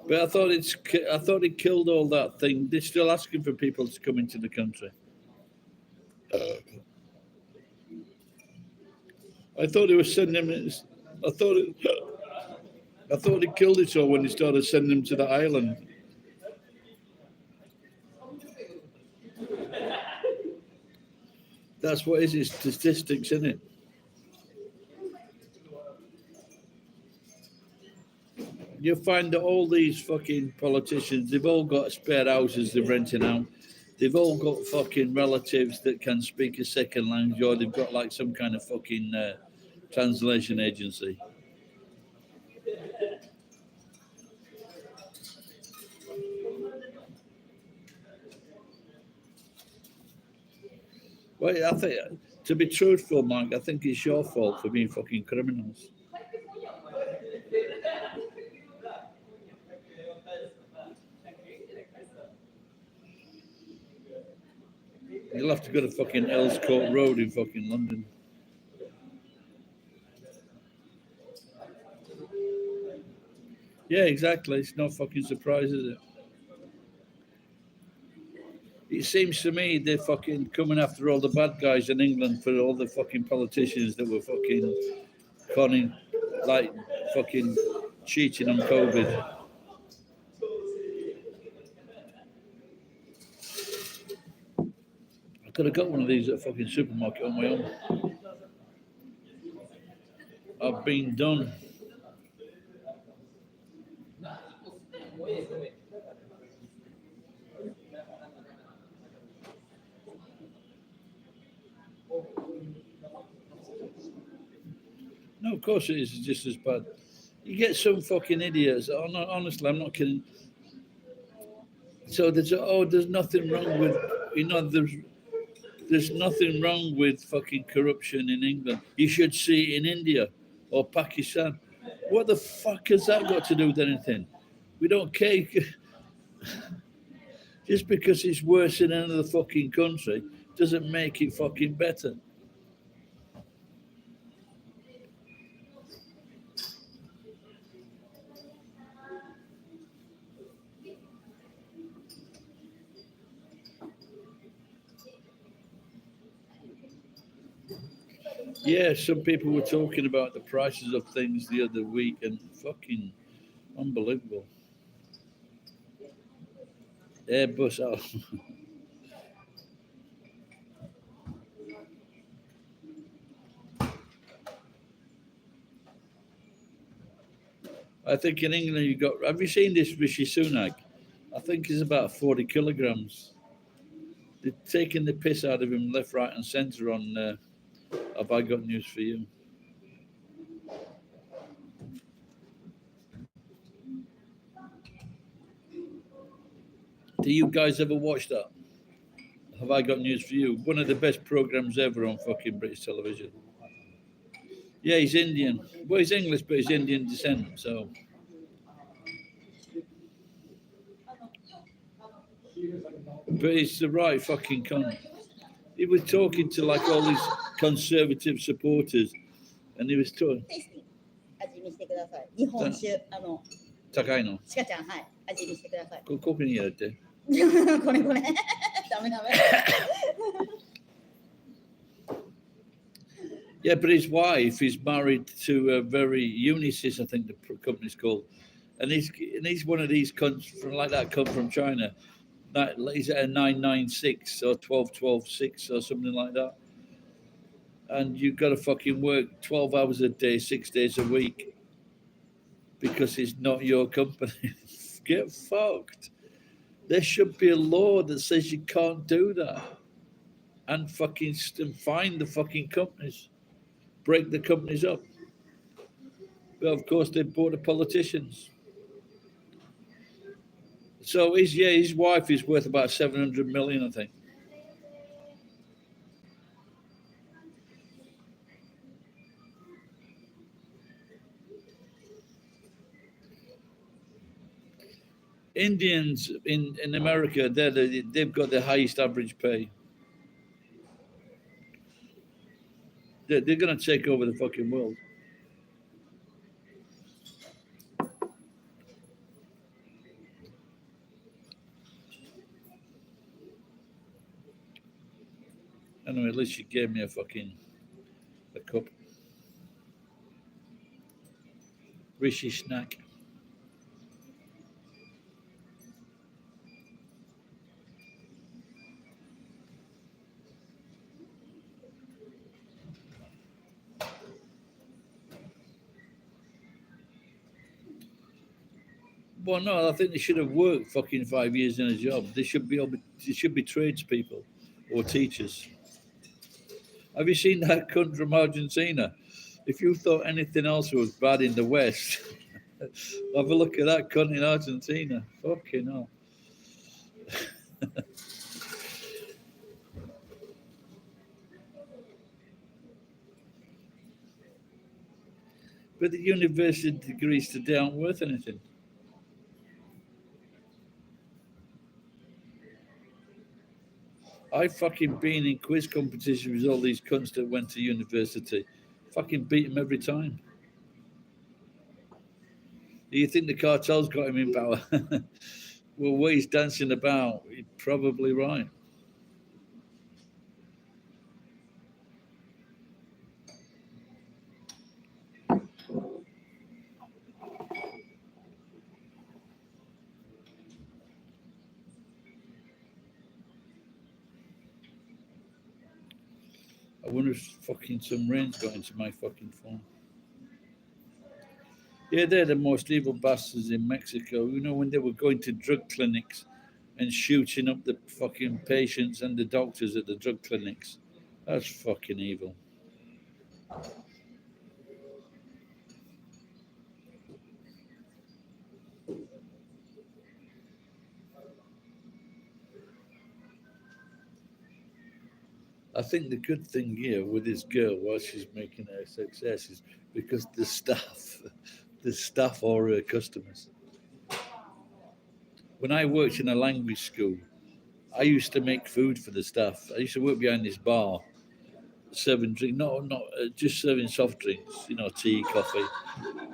But I thought it killed all that thing. They're still asking for people to come into the country. I thought they were sending them. I thought it killed it all when they started sending them to the island. That's what it is. It's statistics, isn't it? You'll find that all these fucking politicians, they've all got spare houses they're renting out. They've all got fucking relatives that can speak a second language, or they've got like some kind of fucking translation agency. Well, I think, to be truthful, Mike, I think it's your fault for being fucking criminals. You'll have to go to fucking Earls Court Road in fucking London. Yeah, exactly. It's no fucking surprise, is it? It seems to me they're fucking coming after all the bad guys in England for all the fucking politicians that were fucking conning, like fucking cheating on COVID. I could have got one of these at a fucking supermarket on my own. I've been done. No, of course it is just as bad. You get some fucking idiots. Oh, no, honestly, I'm not kidding. So there's nothing wrong with, there's nothing wrong with fucking corruption in England. You should see it in India or Pakistan. What the fuck has that got to do with anything? We don't care. Just because it's worse in another fucking country doesn't make it fucking better. Yeah, some people were talking about the prices of things the other week, and fucking unbelievable. Airbus out. I think in England you got. Have you seen this Rishi Sunak? I think he's about 40 kilograms. They're taking the piss out of him left, right, and centre on. Have I got news for you? Do you guys ever watch that? have I got news for you? One of the best programs ever on fucking British television. Yeah, he's Indian. Well, he's English, but he's Indian descent. So, but he's the right fucking cunt. He was talking to like all these conservative supporters, and he was talking. テイスティング味見してください。日本酒高いの。ちかちゃんはい味見してください。ここに入れて。これダメダメ。Yeah, but his wife is married to a very Unisys, I think the company's called, and he's one of these cunts from like that come from China. He's at a 996 or 12-12-6 or something like that, and you've got to fucking work 12 hours a day, 6 days a week, because it's not your company. Get fucked. There should be a law that says you can't do that, and fucking fine the fucking companies. Break the companies up. But of course, they bought the politicians. So his wife is worth about 700 million, I think. Indians in America, they've got the highest average pay. They're going to take over the fucking world. Anyway, at least she gave me a cup. Rishi snack. Well, no, I think they should have worked fucking 5 years in a job. They should be tradespeople or teachers. Have you seen that cunt from Argentina? If you thought anything else was bad in the West, have a look at that cunt in Argentina. Fucking hell. But the university degrees today aren't worth anything. I've fucking been in quiz competitions with all these cunts that went to university. Fucking beat them every time. Do you think the cartel's got him in power? Well, what he's dancing about, he's probably right. I wonder if fucking some rain's got into my fucking phone. Yeah, they're the most evil bastards in Mexico. You know, when they were going to drug clinics and shooting up the fucking patients and the doctors at the drug clinics. That's fucking evil. I think the good thing here with this girl, while she's making her success, is because the staff are her customers. When I worked in a language school, I used to make food for the staff. I used to work behind this bar, serving drink, not just serving soft drinks, you know, tea, coffee,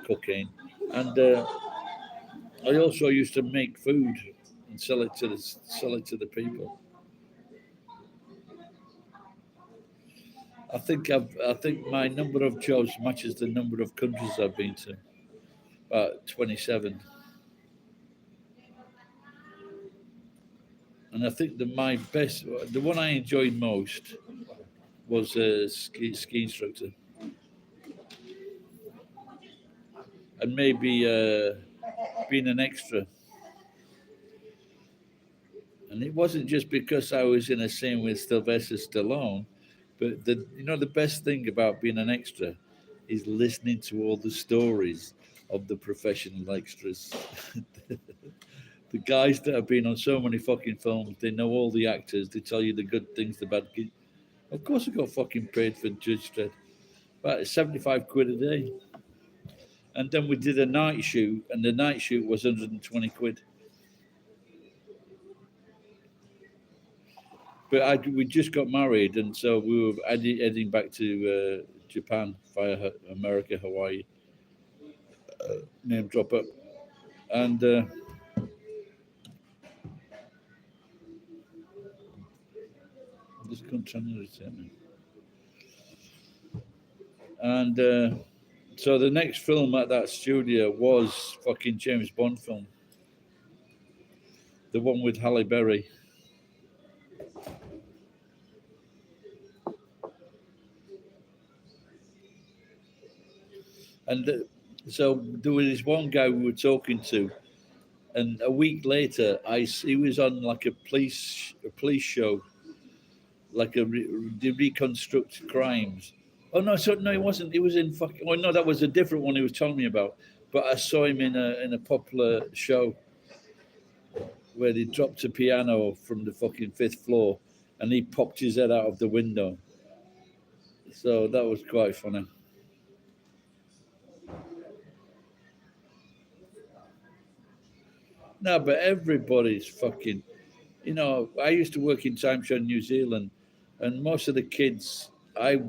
cocaine, and I also used to make food and sell it to the people. I think my number of jobs matches the number of countries I've been to. About 27. And I think that the one I enjoyed most was a ski instructor. And maybe being an extra. And it wasn't just because I was in a scene with Sylvester Stallone, but the best thing about being an extra is listening to all the stories of the professional extras. The guys that have been on so many fucking films, they know all the actors. They tell you the good things, the bad. Of course, I got fucking paid for Judge Dredd. About 75 quid a day. And then we did a night shoot, and the night shoot was 120 quid. But we just got married, and so we were heading back to Japan via America, Hawaii. Name drop up. And this country me. And so the next film at that studio was fucking James Bond film. The one with Halle Berry. And so there was this one guy we were talking to, and a week later, he was on like a police show, like they reconstruct crimes. Oh no, no, he wasn't. He was in fucking. Oh no, that was a different one he was telling me about. But I saw him in a popular show where they dropped a piano from the fucking 5th floor, and he popped his head out of the window. So that was quite funny. No, but everybody's fucking. You know, I used to work in timeshare in New Zealand, and most of the kids I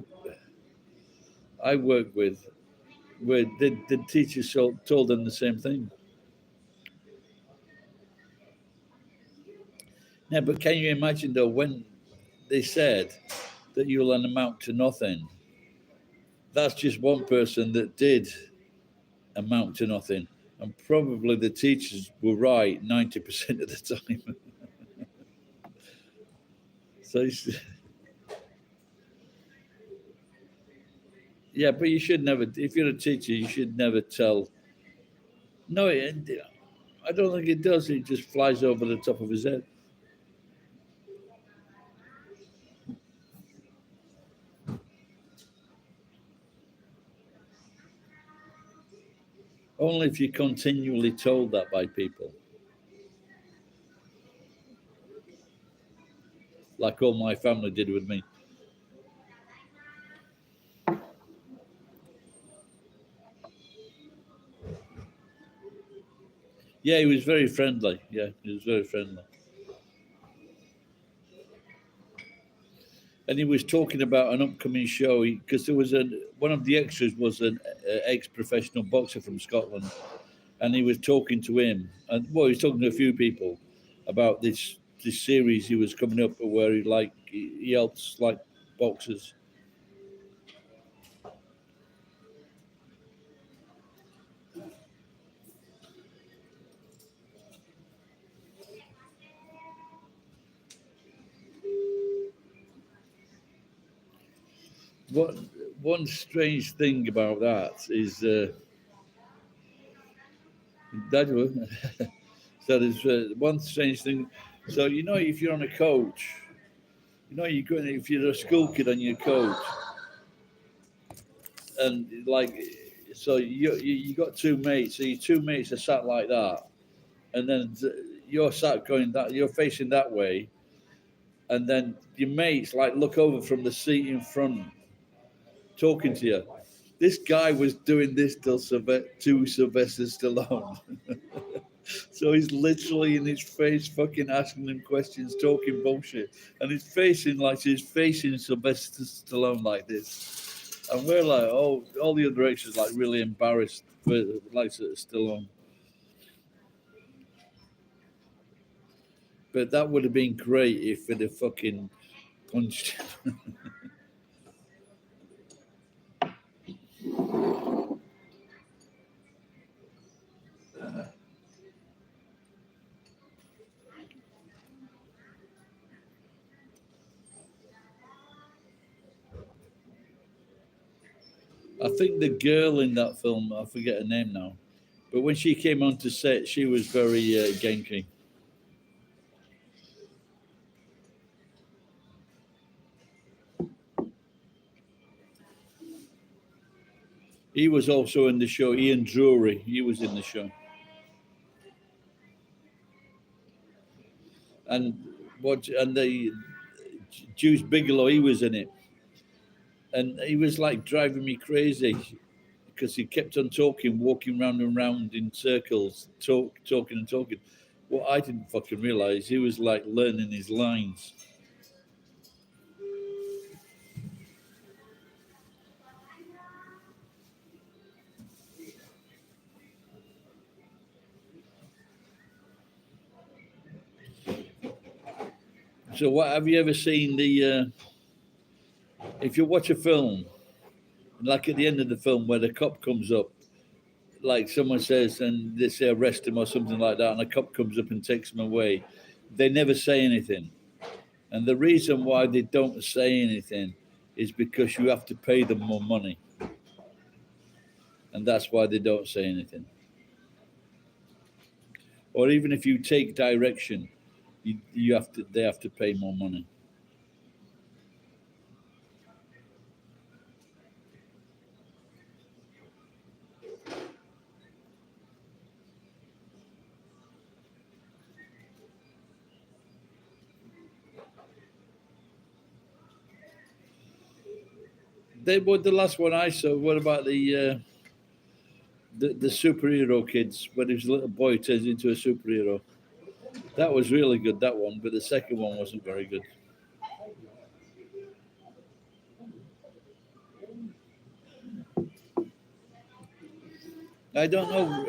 worked with, where the teachers told them the same thing. Yeah, but can you imagine though when they said that you'll amount to nothing? That's just one person that did amount to nothing, and probably the teachers were right 90% of the time. So yeah, but you should never. If you're a teacher, you should never tell. No, I don't think it does. It just flies over the top of his head. Only if you're continually told that by people. Like all my family did with me. Yeah, he was very friendly. Yeah, he was very friendly. And he was talking about an upcoming show because there was one of the extras was an ex-professional boxer from Scotland, and he was talking to him, and well, he was talking to a few people about this series he was coming up where he helps like boxers. What one strange thing about that is that so there's one strange thing. So you know, if you're on a coach, you know, you go if you're a school kid on your coach, and like, so you got two mates. So your two mates are sat like that, and then you're sat going that you're facing that way, and then your mates like look over from the seat in front, talking to you. This guy was doing this to Sylvester Stallone. So he's literally in his face, fucking asking him questions, talking bullshit, and he's facing Sylvester Stallone like this, and we're like, oh, all the other actors like really embarrassed for like Stallone. But that would have been great if it had fucking punched. I think the girl in that film, I forget her name now, but when she came onto set, she was very genki. He was also in the show. Ian Drury, he was in the show. and the Juice Bigelow, he was in it, and he was like driving me crazy because he kept on talking, walking round and round in circles, talking and talking. What I didn't fucking realize, he was like learning his lines. So, what have you ever seen the? If you watch a film, like at the end of the film, where the cop comes up, like someone says, and they say arrest him or something like that, and a cop comes up and takes him away, they never say anything. And the reason why they don't say anything is because you have to pay them more money, and that's why they don't say anything. Or even if you take direction, they have to pay more money. They were the last one I saw. What about the superhero kids? When his little boy turns into a superhero, that was really good. That one, but the second one wasn't very good. I don't know.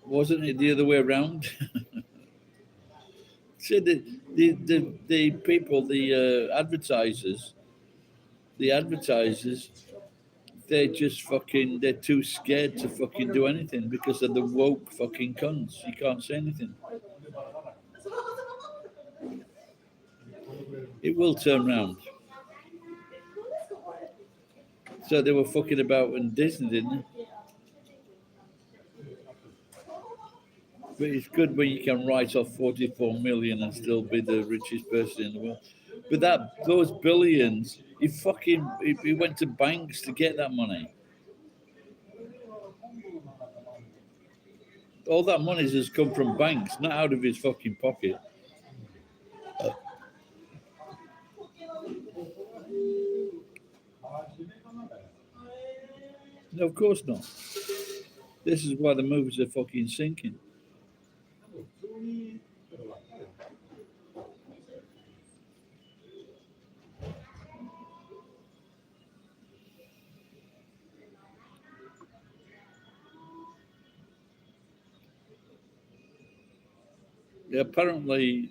Wasn't it the other way around? See, the people, the advertisers, they're too scared to fucking do anything because of the woke fucking cunts. You can't say anything. It will turn round. So they were fucking about in Disney, didn't they? But it's good when you can write off 44 million and still be the richest person in the world. But those billions, he went to banks to get that money. All that money has come from banks, not out of his fucking pocket. No, of course not. This is why the movies are fucking sinking. Apparently,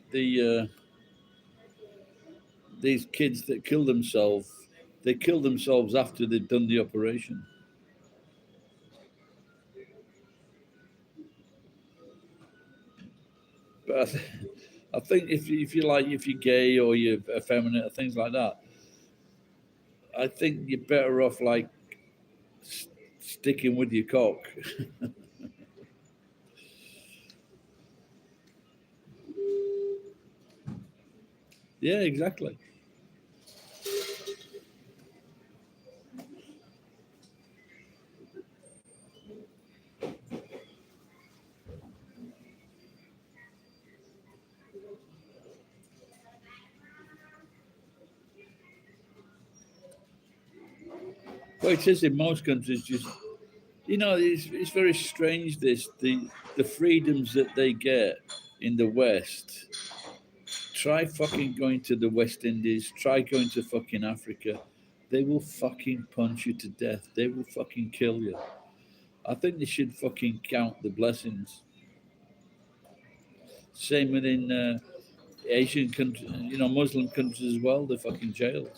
these kids that kill themselves, they kill themselves after they've done the operation. But I think if you're gay or you're effeminate or things like that, I think you're better off like sticking with your cock. Yeah, exactly. Well, it is in most countries. Just it's very strange. The freedoms that they get in the West. Try fucking going to the West Indies. Try going to fucking Africa. They will fucking punch you to death. They will fucking kill you. I think they should fucking count the blessings. Same within Asian countries, Muslim countries as well. They're fucking jailed.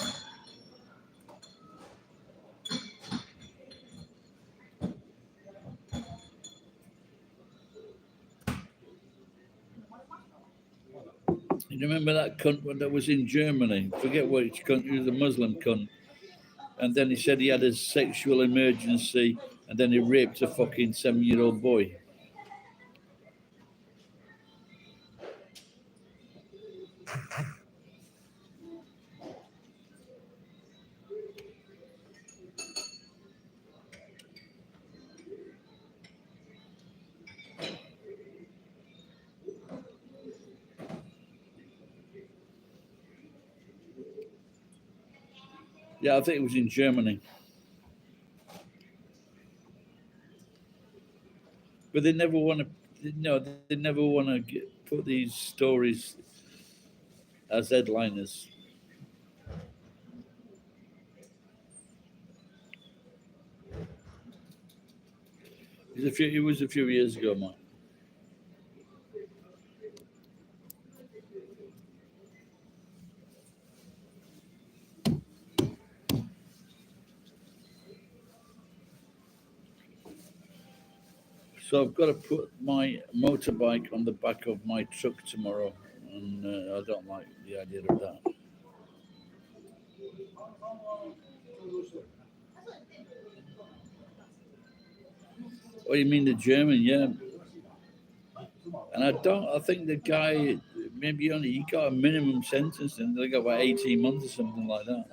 You remember that cunt that was in Germany? Forget which country. He was a Muslim cunt, and then he said he had a sexual emergency, and then he raped a fucking 7-year-old boy. Yeah, I think it was in Germany. But they never want to, they never want to put these stories as headliners. It was a few years ago, Mike. So I've got to put my motorbike on the back of my truck tomorrow, and I don't like the idea of that. Oh, you mean the German? Yeah, and I think the guy maybe only he got a minimum sentence, and they got about 18 months or something like that.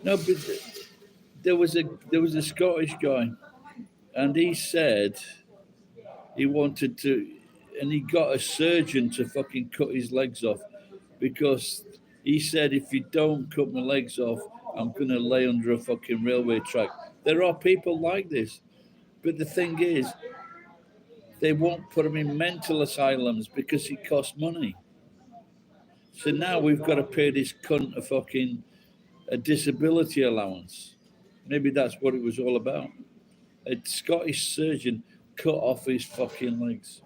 No, but there was a Scottish guy, and he said he wanted to, and he got a surgeon to fucking cut his legs off because he said if you don't cut my legs off, I'm gonna lay under a fucking railway track. There are people like this, but the thing is, they won't put him in mental asylums because it costs money. So now we've got to pay this cunt a disability allowance. Maybe that's what it was all about. A Scottish surgeon cut off his fucking legs.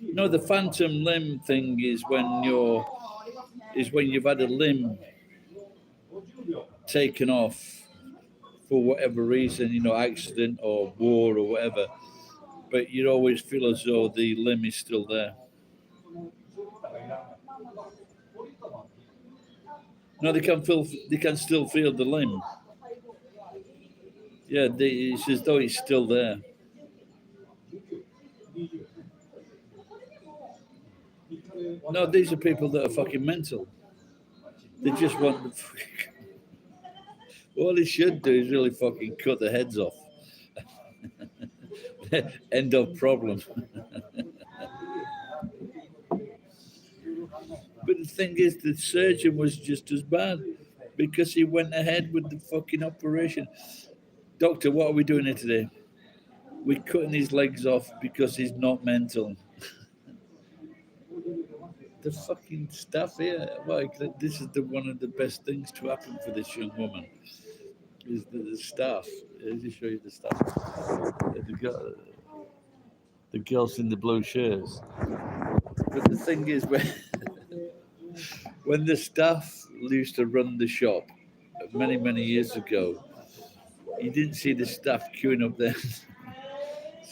No, the phantom limb thing is when you've had a limb taken off for whatever reason, accident or war or whatever, but you always feel as though the limb is still there. No, they can still feel the limb. Yeah, it's as though it's still there. No, these are people that are fucking mental. They just want the. All they should do is really fucking cut their heads off. End of problem. But the thing is, the surgeon was just as bad because he went ahead with the fucking operation. Doctor, what are we doing here today? We're cutting his legs off because he's not mental. The fucking staff here, like, this is one of the best things to happen for this young woman. Is the staff. Let me show you the staff. The girls in the blue shirts. But the thing is, when the staff used to run the shop many, many years ago, you didn't see the staff queuing up there.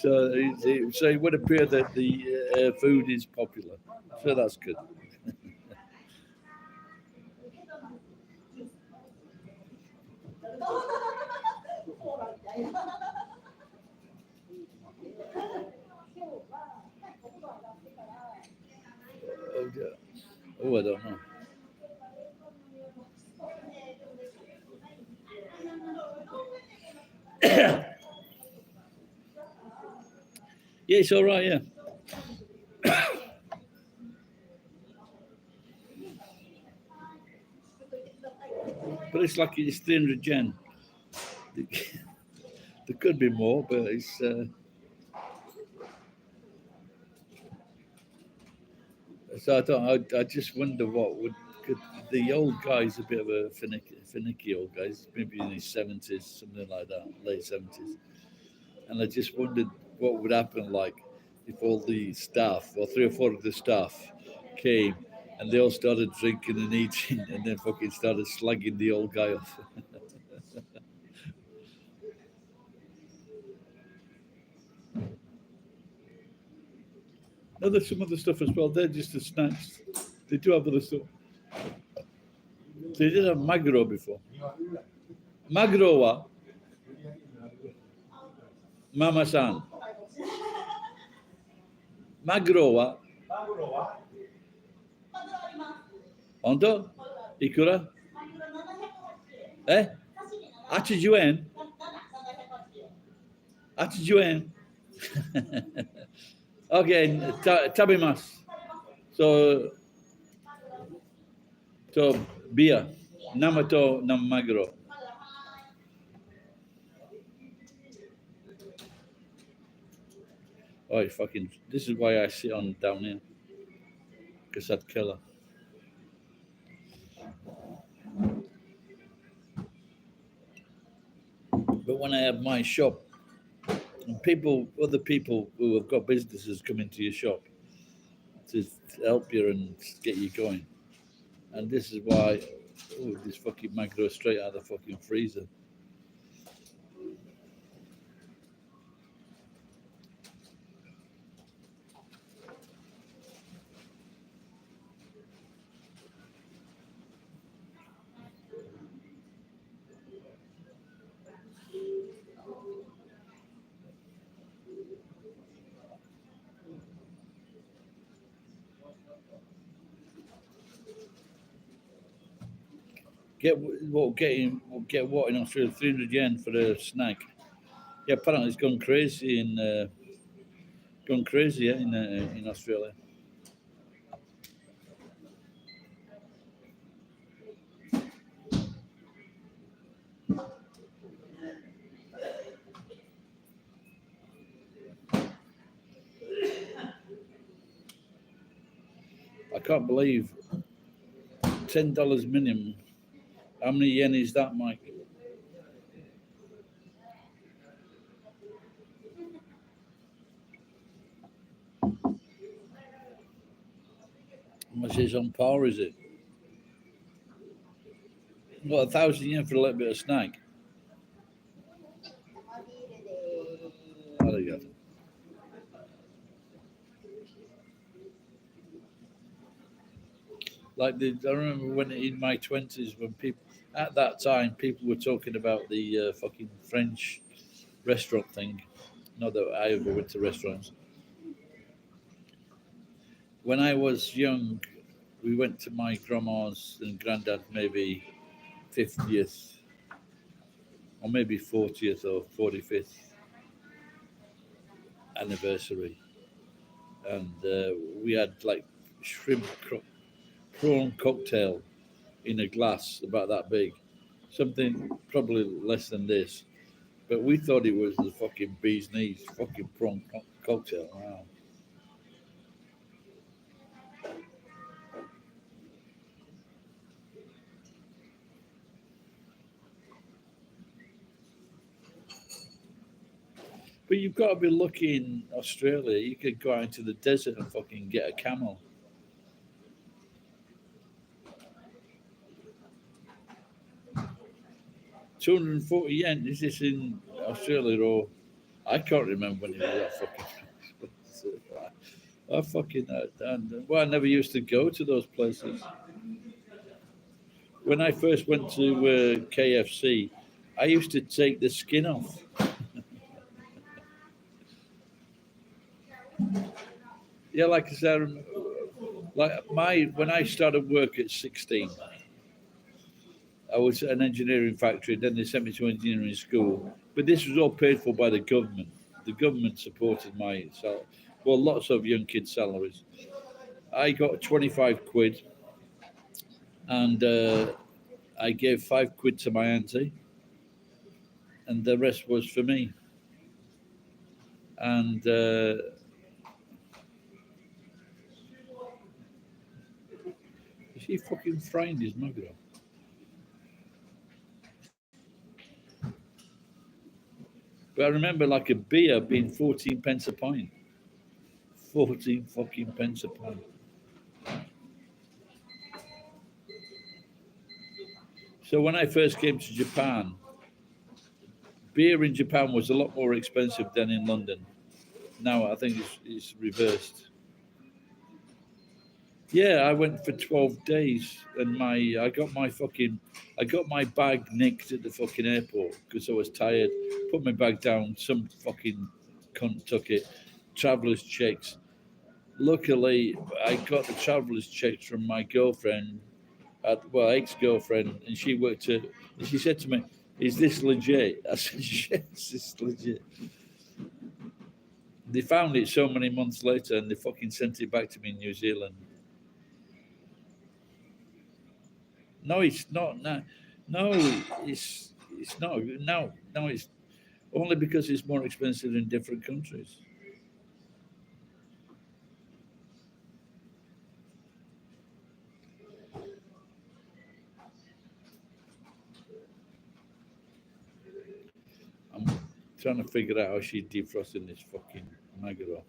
So it would appear that the food is popular. So that's good. Oh, yeah. Oh, I don't know. Yeah, it's all right. Yeah. But it's like it's 300 yen. There could be more, but it's. So I don't. I just wonder what would. The old guy's a bit of a finicky old guy. He's maybe in his 70s, something like that, late 70s. And I just wondered what would happen, like, if all the staff, or 3 or 4 of the staff, came and they all started drinking and eating, and then fucking started slagging the old guy off. No, there's some other stuff as well. They're just the snacks. They do have other stuff. They did have magro before. Magro wa Mama-san. Magro wa Hondo? Ikura? 80 yen? Atijuen. Okay, tabimas. So beer. Namato namagro. Oh, fucking! This is why I sit on down here, because I'd kill her. But when I have my shop, and other people who have got businesses come into your shop to help you and get you going, and this is why, oh, this fucking magro straight out of the fucking freezer. Get what in Australia? 300 yen for a snack. Yeah, apparently it's gone crazy in Australia. I can't believe $10 minimum. How many yen is that, Mike? How much is on par, is it? What, 1,000 yen for a little bit of snack? Arigato. I remember when in my 20s, when people, at that time, people were talking about the fucking French restaurant thing. Not that I ever went to restaurants. When I was young, we went to my grandma's and granddad maybe 50th or maybe 40th or 45th anniversary, and we had like prawn cocktail in a glass about that big, something probably less than this, but we thought it was the fucking bee's knees, fucking prawn cocktail. Wow. But you've got to be lucky in Australia. You could go out into the desert and fucking get a camel. $240. Is this in Australia or I can't remember when it was that fucking. I fucking well, I never used to go to those places. When I first went to KFC, I used to take the skin off. Yeah, like I said, like when I started work at 16, I was at an engineering factory. Then they sent me to engineering school, but this was all paid for by the government. The government supported my salary. Well, lots of young kids' salaries. I got 25 quid, and I gave 5 quid to my auntie, and the rest was for me. And she fucking framed his mother. But I remember like a beer being 14 pence a pint. 14 fucking pence a pint. So when I first came to Japan, beer in Japan was a lot more expensive than in London. Now I think it's reversed. Yeah, I went for 12 days, and I got my bag nicked at the fucking airport because I was tired. Put my bag down, some fucking cunt took it. Traveller's checks. Luckily, I got the traveller's checks from my girlfriend, ex-girlfriend, and she worked at. And she said to me, "Is this legit?" I said, "Yes, it's legit." They found it so many months later and they fucking sent it back to me in New Zealand. No, it's not. No, it's not. No, it's only because it's more expensive in different countries. I'm trying to figure out how she's defrosting this fucking maguro.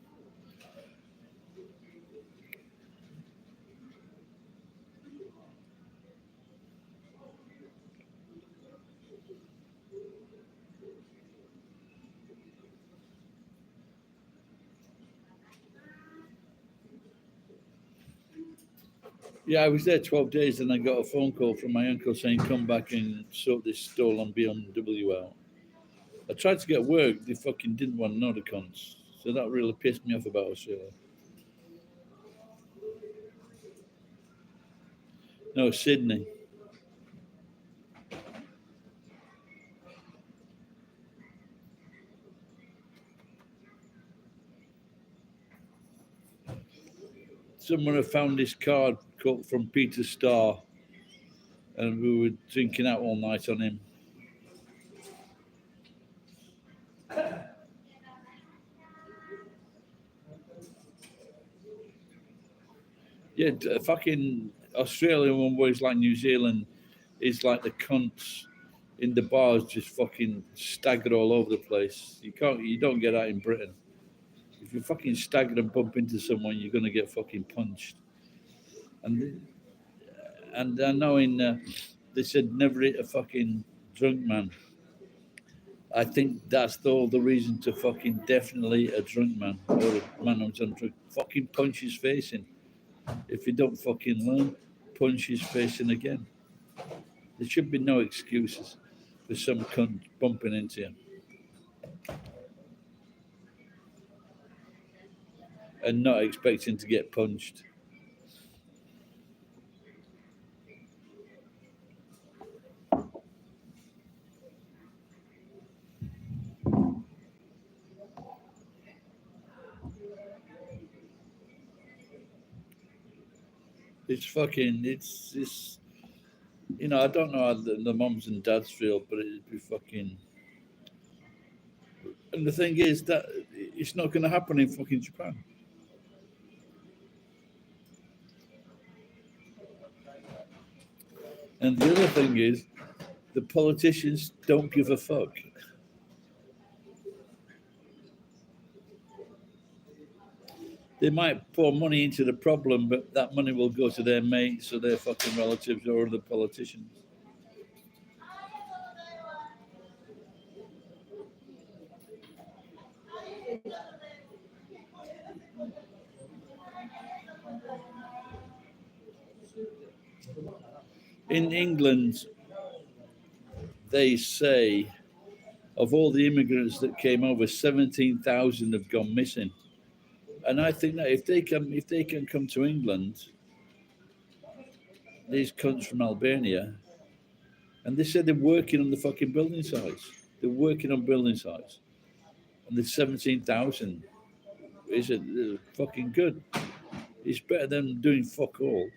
Yeah, I was there 12 days and I got a phone call from my uncle saying, come back and sort this stolen BMW out. I tried to get work, they fucking didn't want to know the cunts. So that really pissed me off about Australia. No, Sydney. Someone had found this card from Peter Starr and we were drinking out all night on him. Yeah, fucking Australian one boys like New Zealand is like the cunts in the bars just fucking stagger all over the place. You don't get that in Britain. If you fucking stagger and bump into someone, you're gonna get fucking punched. And I know they said never hit a fucking drunk man. I think that's all the reason to fucking definitely a drunk man or a man who's on drunk. Fucking punch his face in. If you don't fucking learn, punch his face in again. There should be no excuses for some cunt bumping into you and not expecting to get punched. It's I don't know how the moms and dads feel, but it'd be fucking. And the thing is that it's not going to happen in fucking Japan. And the other thing is, the politicians don't give a fuck. They might pour money into the problem, but that money will go to their mates or their fucking relatives or other politicians. In England, they say of all the immigrants that came over, 17,000 have gone missing. And I think that if they can come to England, these cunts from Albania, and they said they're working on the fucking building sites. They're working on building sites, and there's 17,000. Is it fucking good? It's better than doing fuck all.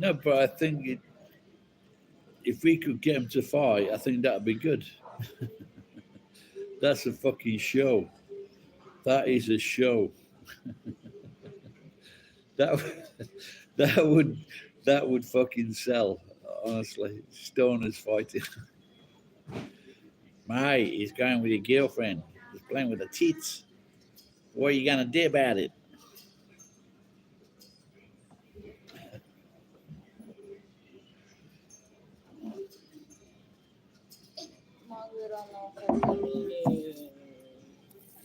No, but I think if we could get them to fight, I think that'd be good. That's a fucking show. That is a show. That that would that would fucking sell. Honestly, stoners fighting. Mate, he's going with your girlfriend. He's playing with the tits. What are you gonna do about it? マグロの刺身で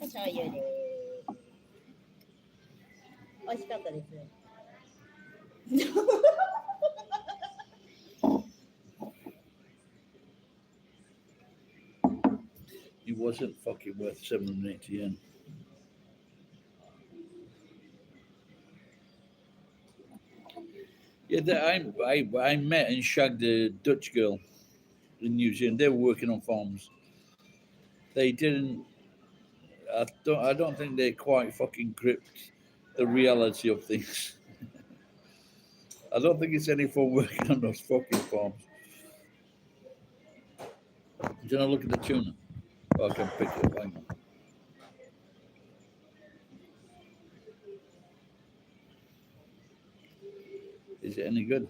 醤油で美味しかったです。wasn't fucking worth 780 yen. Yeah, I met and shagged a Dutch girl in New Zealand. They were working on farms. They didn't. I don't think they quite fucking gripped the reality of things. I don't think it's any fun working on those fucking farms. Do you want to look at the tuna? Oh, I can pick it up. Hang on. Is it any good?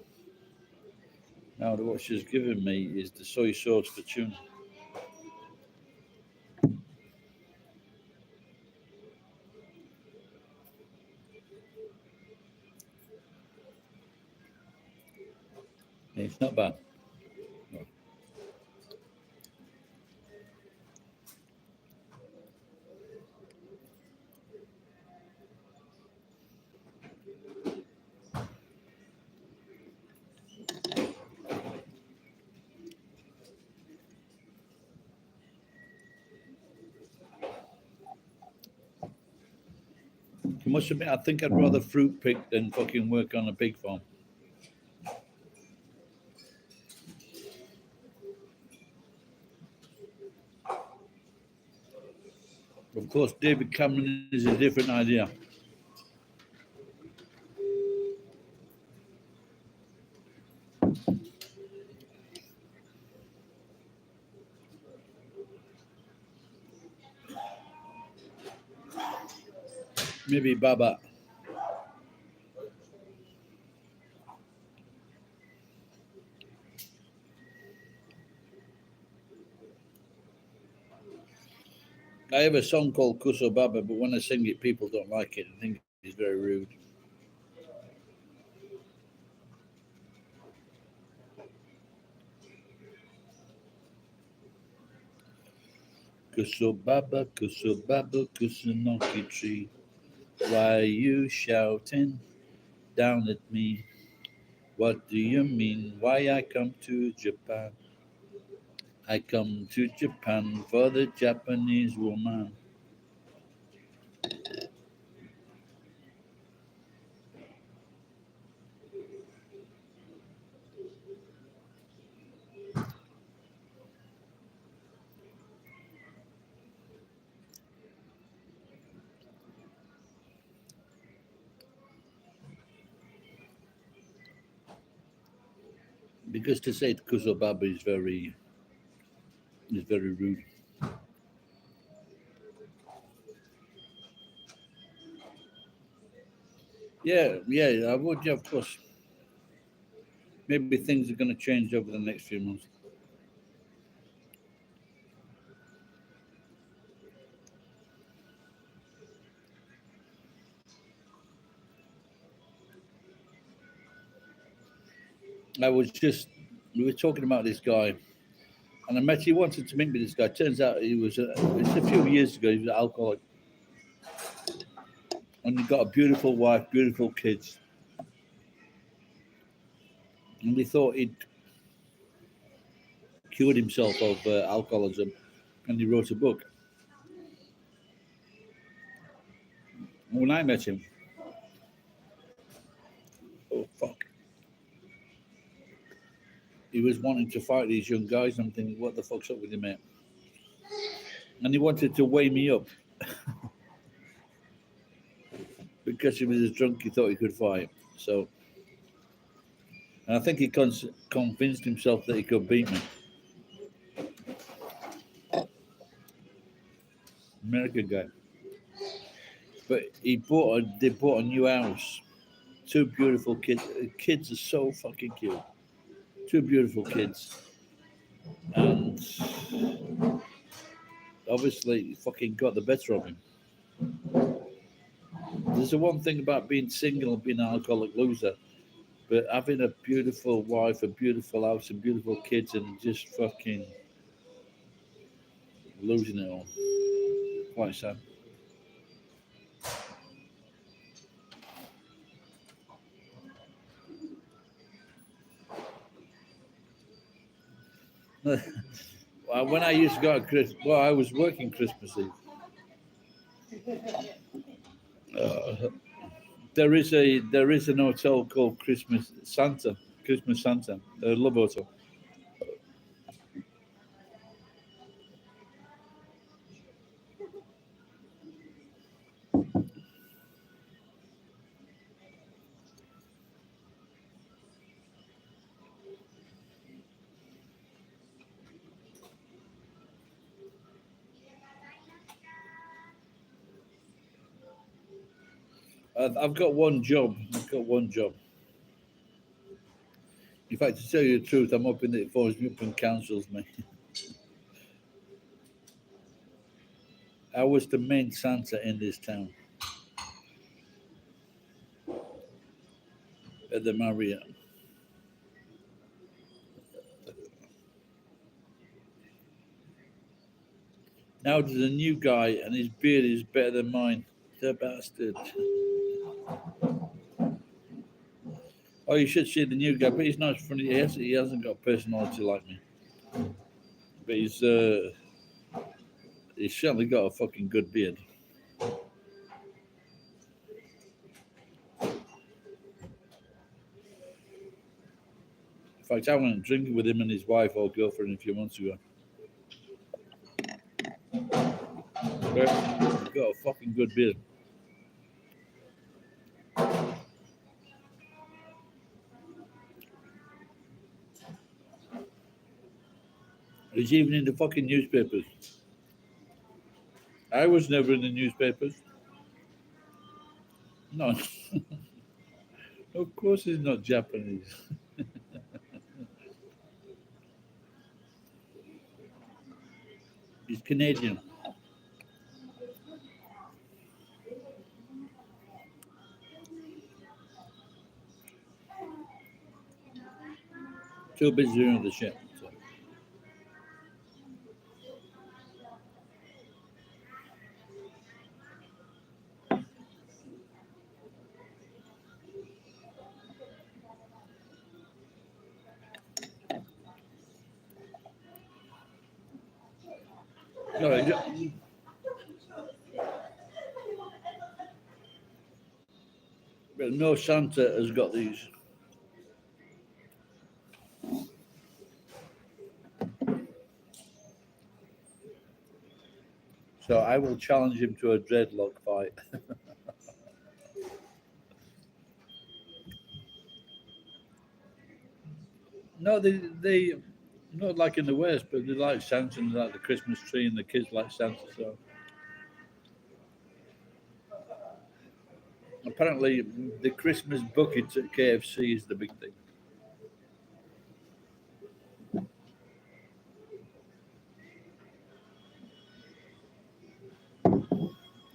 Now, what she's given me is the soy sauce for tuna. It's not bad. No. You must admit, I think I'd rather fruit pick than fucking work on a pig farm. Of course, David Cameron is a different idea. Maybe Baba. I have a song called Kuso Baba, but when I sing it, people don't like it. I think it's very rude. Kuso Baba, Kuso Noki Tree. Why you shouting down at me? What do you mean? Why I come to Japan? I come to Japan for the Japanese woman. Because to say Kuso Baba is very rude. Yeah, yeah, I would. Yeah, of course. Maybe things are going to change over the next few months. I was just we were talking about this guy, and I met. He wanted to meet me. This guy. Turns out it's a few years ago. He was an alcoholic, and he got a beautiful wife, beautiful kids, and he thought he'd cured himself of alcoholism, and he wrote a book. And when I met him, oh fuck, he was wanting to fight these young guys. I'm thinking, what the fuck's up with you, mate? And he wanted to weigh me up because he was as drunk he thought he could fight. So, and I think he convinced himself that he could beat me. American guy. But they bought a new house. Two beautiful kids. Kids are so fucking cute. Two beautiful kids. And obviously fucking got the better of him. There's the one thing about being single and being an alcoholic loser, but having a beautiful wife, a beautiful house, and beautiful kids, and just fucking losing it all. Quite sad. When I used to go to Christmas, well, I was working Christmas Eve. Uh, there is an hotel called Christmas Santa, Love Hotel. I've got one job. I've got one job. In fact, to tell you the truth, I'm hoping that it phones me up and cancels me. I was the main Santa in this town at the Marriott. Now there's a new guy, and his beard is better than mine. The bastard. Oh, you should see the new guy, but he's not as funny. He hasn't got personality like me. But he's certainly got a fucking good beard. In fact, I went drinking with him and his wife or girlfriend a few months ago. But he's got a fucking good beard. He's even in the fucking newspapers. I was never in the newspapers. No, of course he's not Japanese. He's Canadian. Too busy doing the shit. So. No, but no Santa has got these. So I will challenge him to a dreadlock fight. No, they not like in the West, but they like Santa and they like the Christmas tree, and the kids like Santa. So apparently, the Christmas bucket at KFC is the big thing.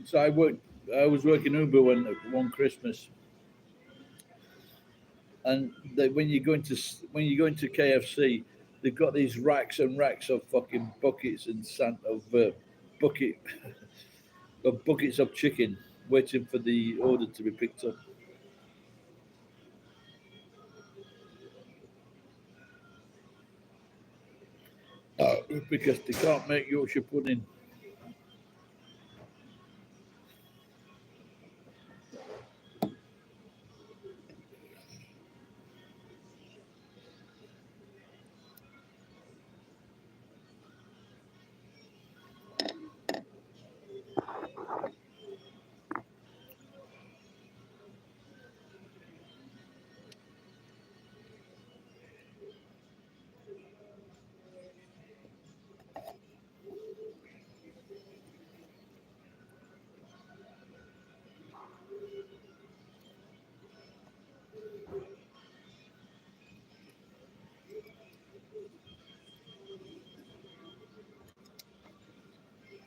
So I was working Uber one Christmas, and when you go into KFC, they've got these racks and racks of fucking buckets and bucket of buckets of chicken waiting for the order to be picked up. Because they can't make Yorkshire pudding.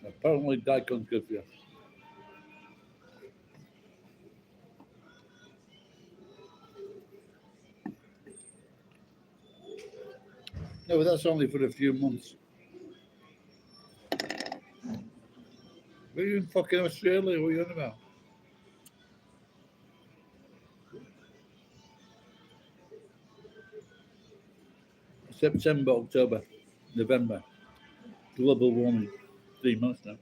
Apparently, daikon good for you. No, but that's only for a few months. Are you in fucking Australia? What are you on about? September, October, November. global warming 3 months now.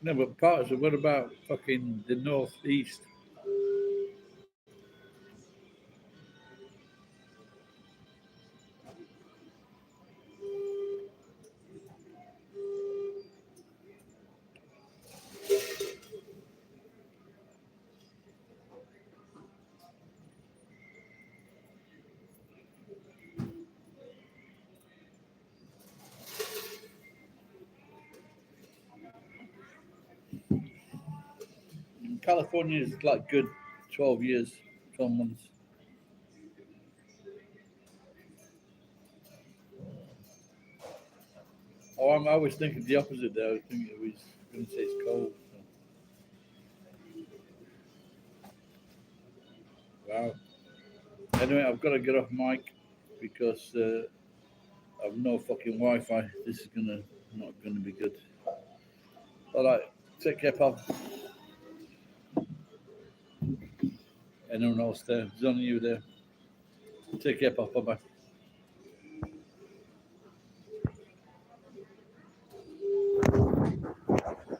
No, but parts of what about fucking the northeast? California is like good 12 years, 12 months. Oh, I was thinking the opposite there. I was thinking it was going to say it's cold. So. Wow. Anyway, I've got to get off mic because I've no fucking Wi-Fi. This is not gonna be good. All right, take care, pal. Anyone else there? There's only you there. Take care, pal. Bye bye.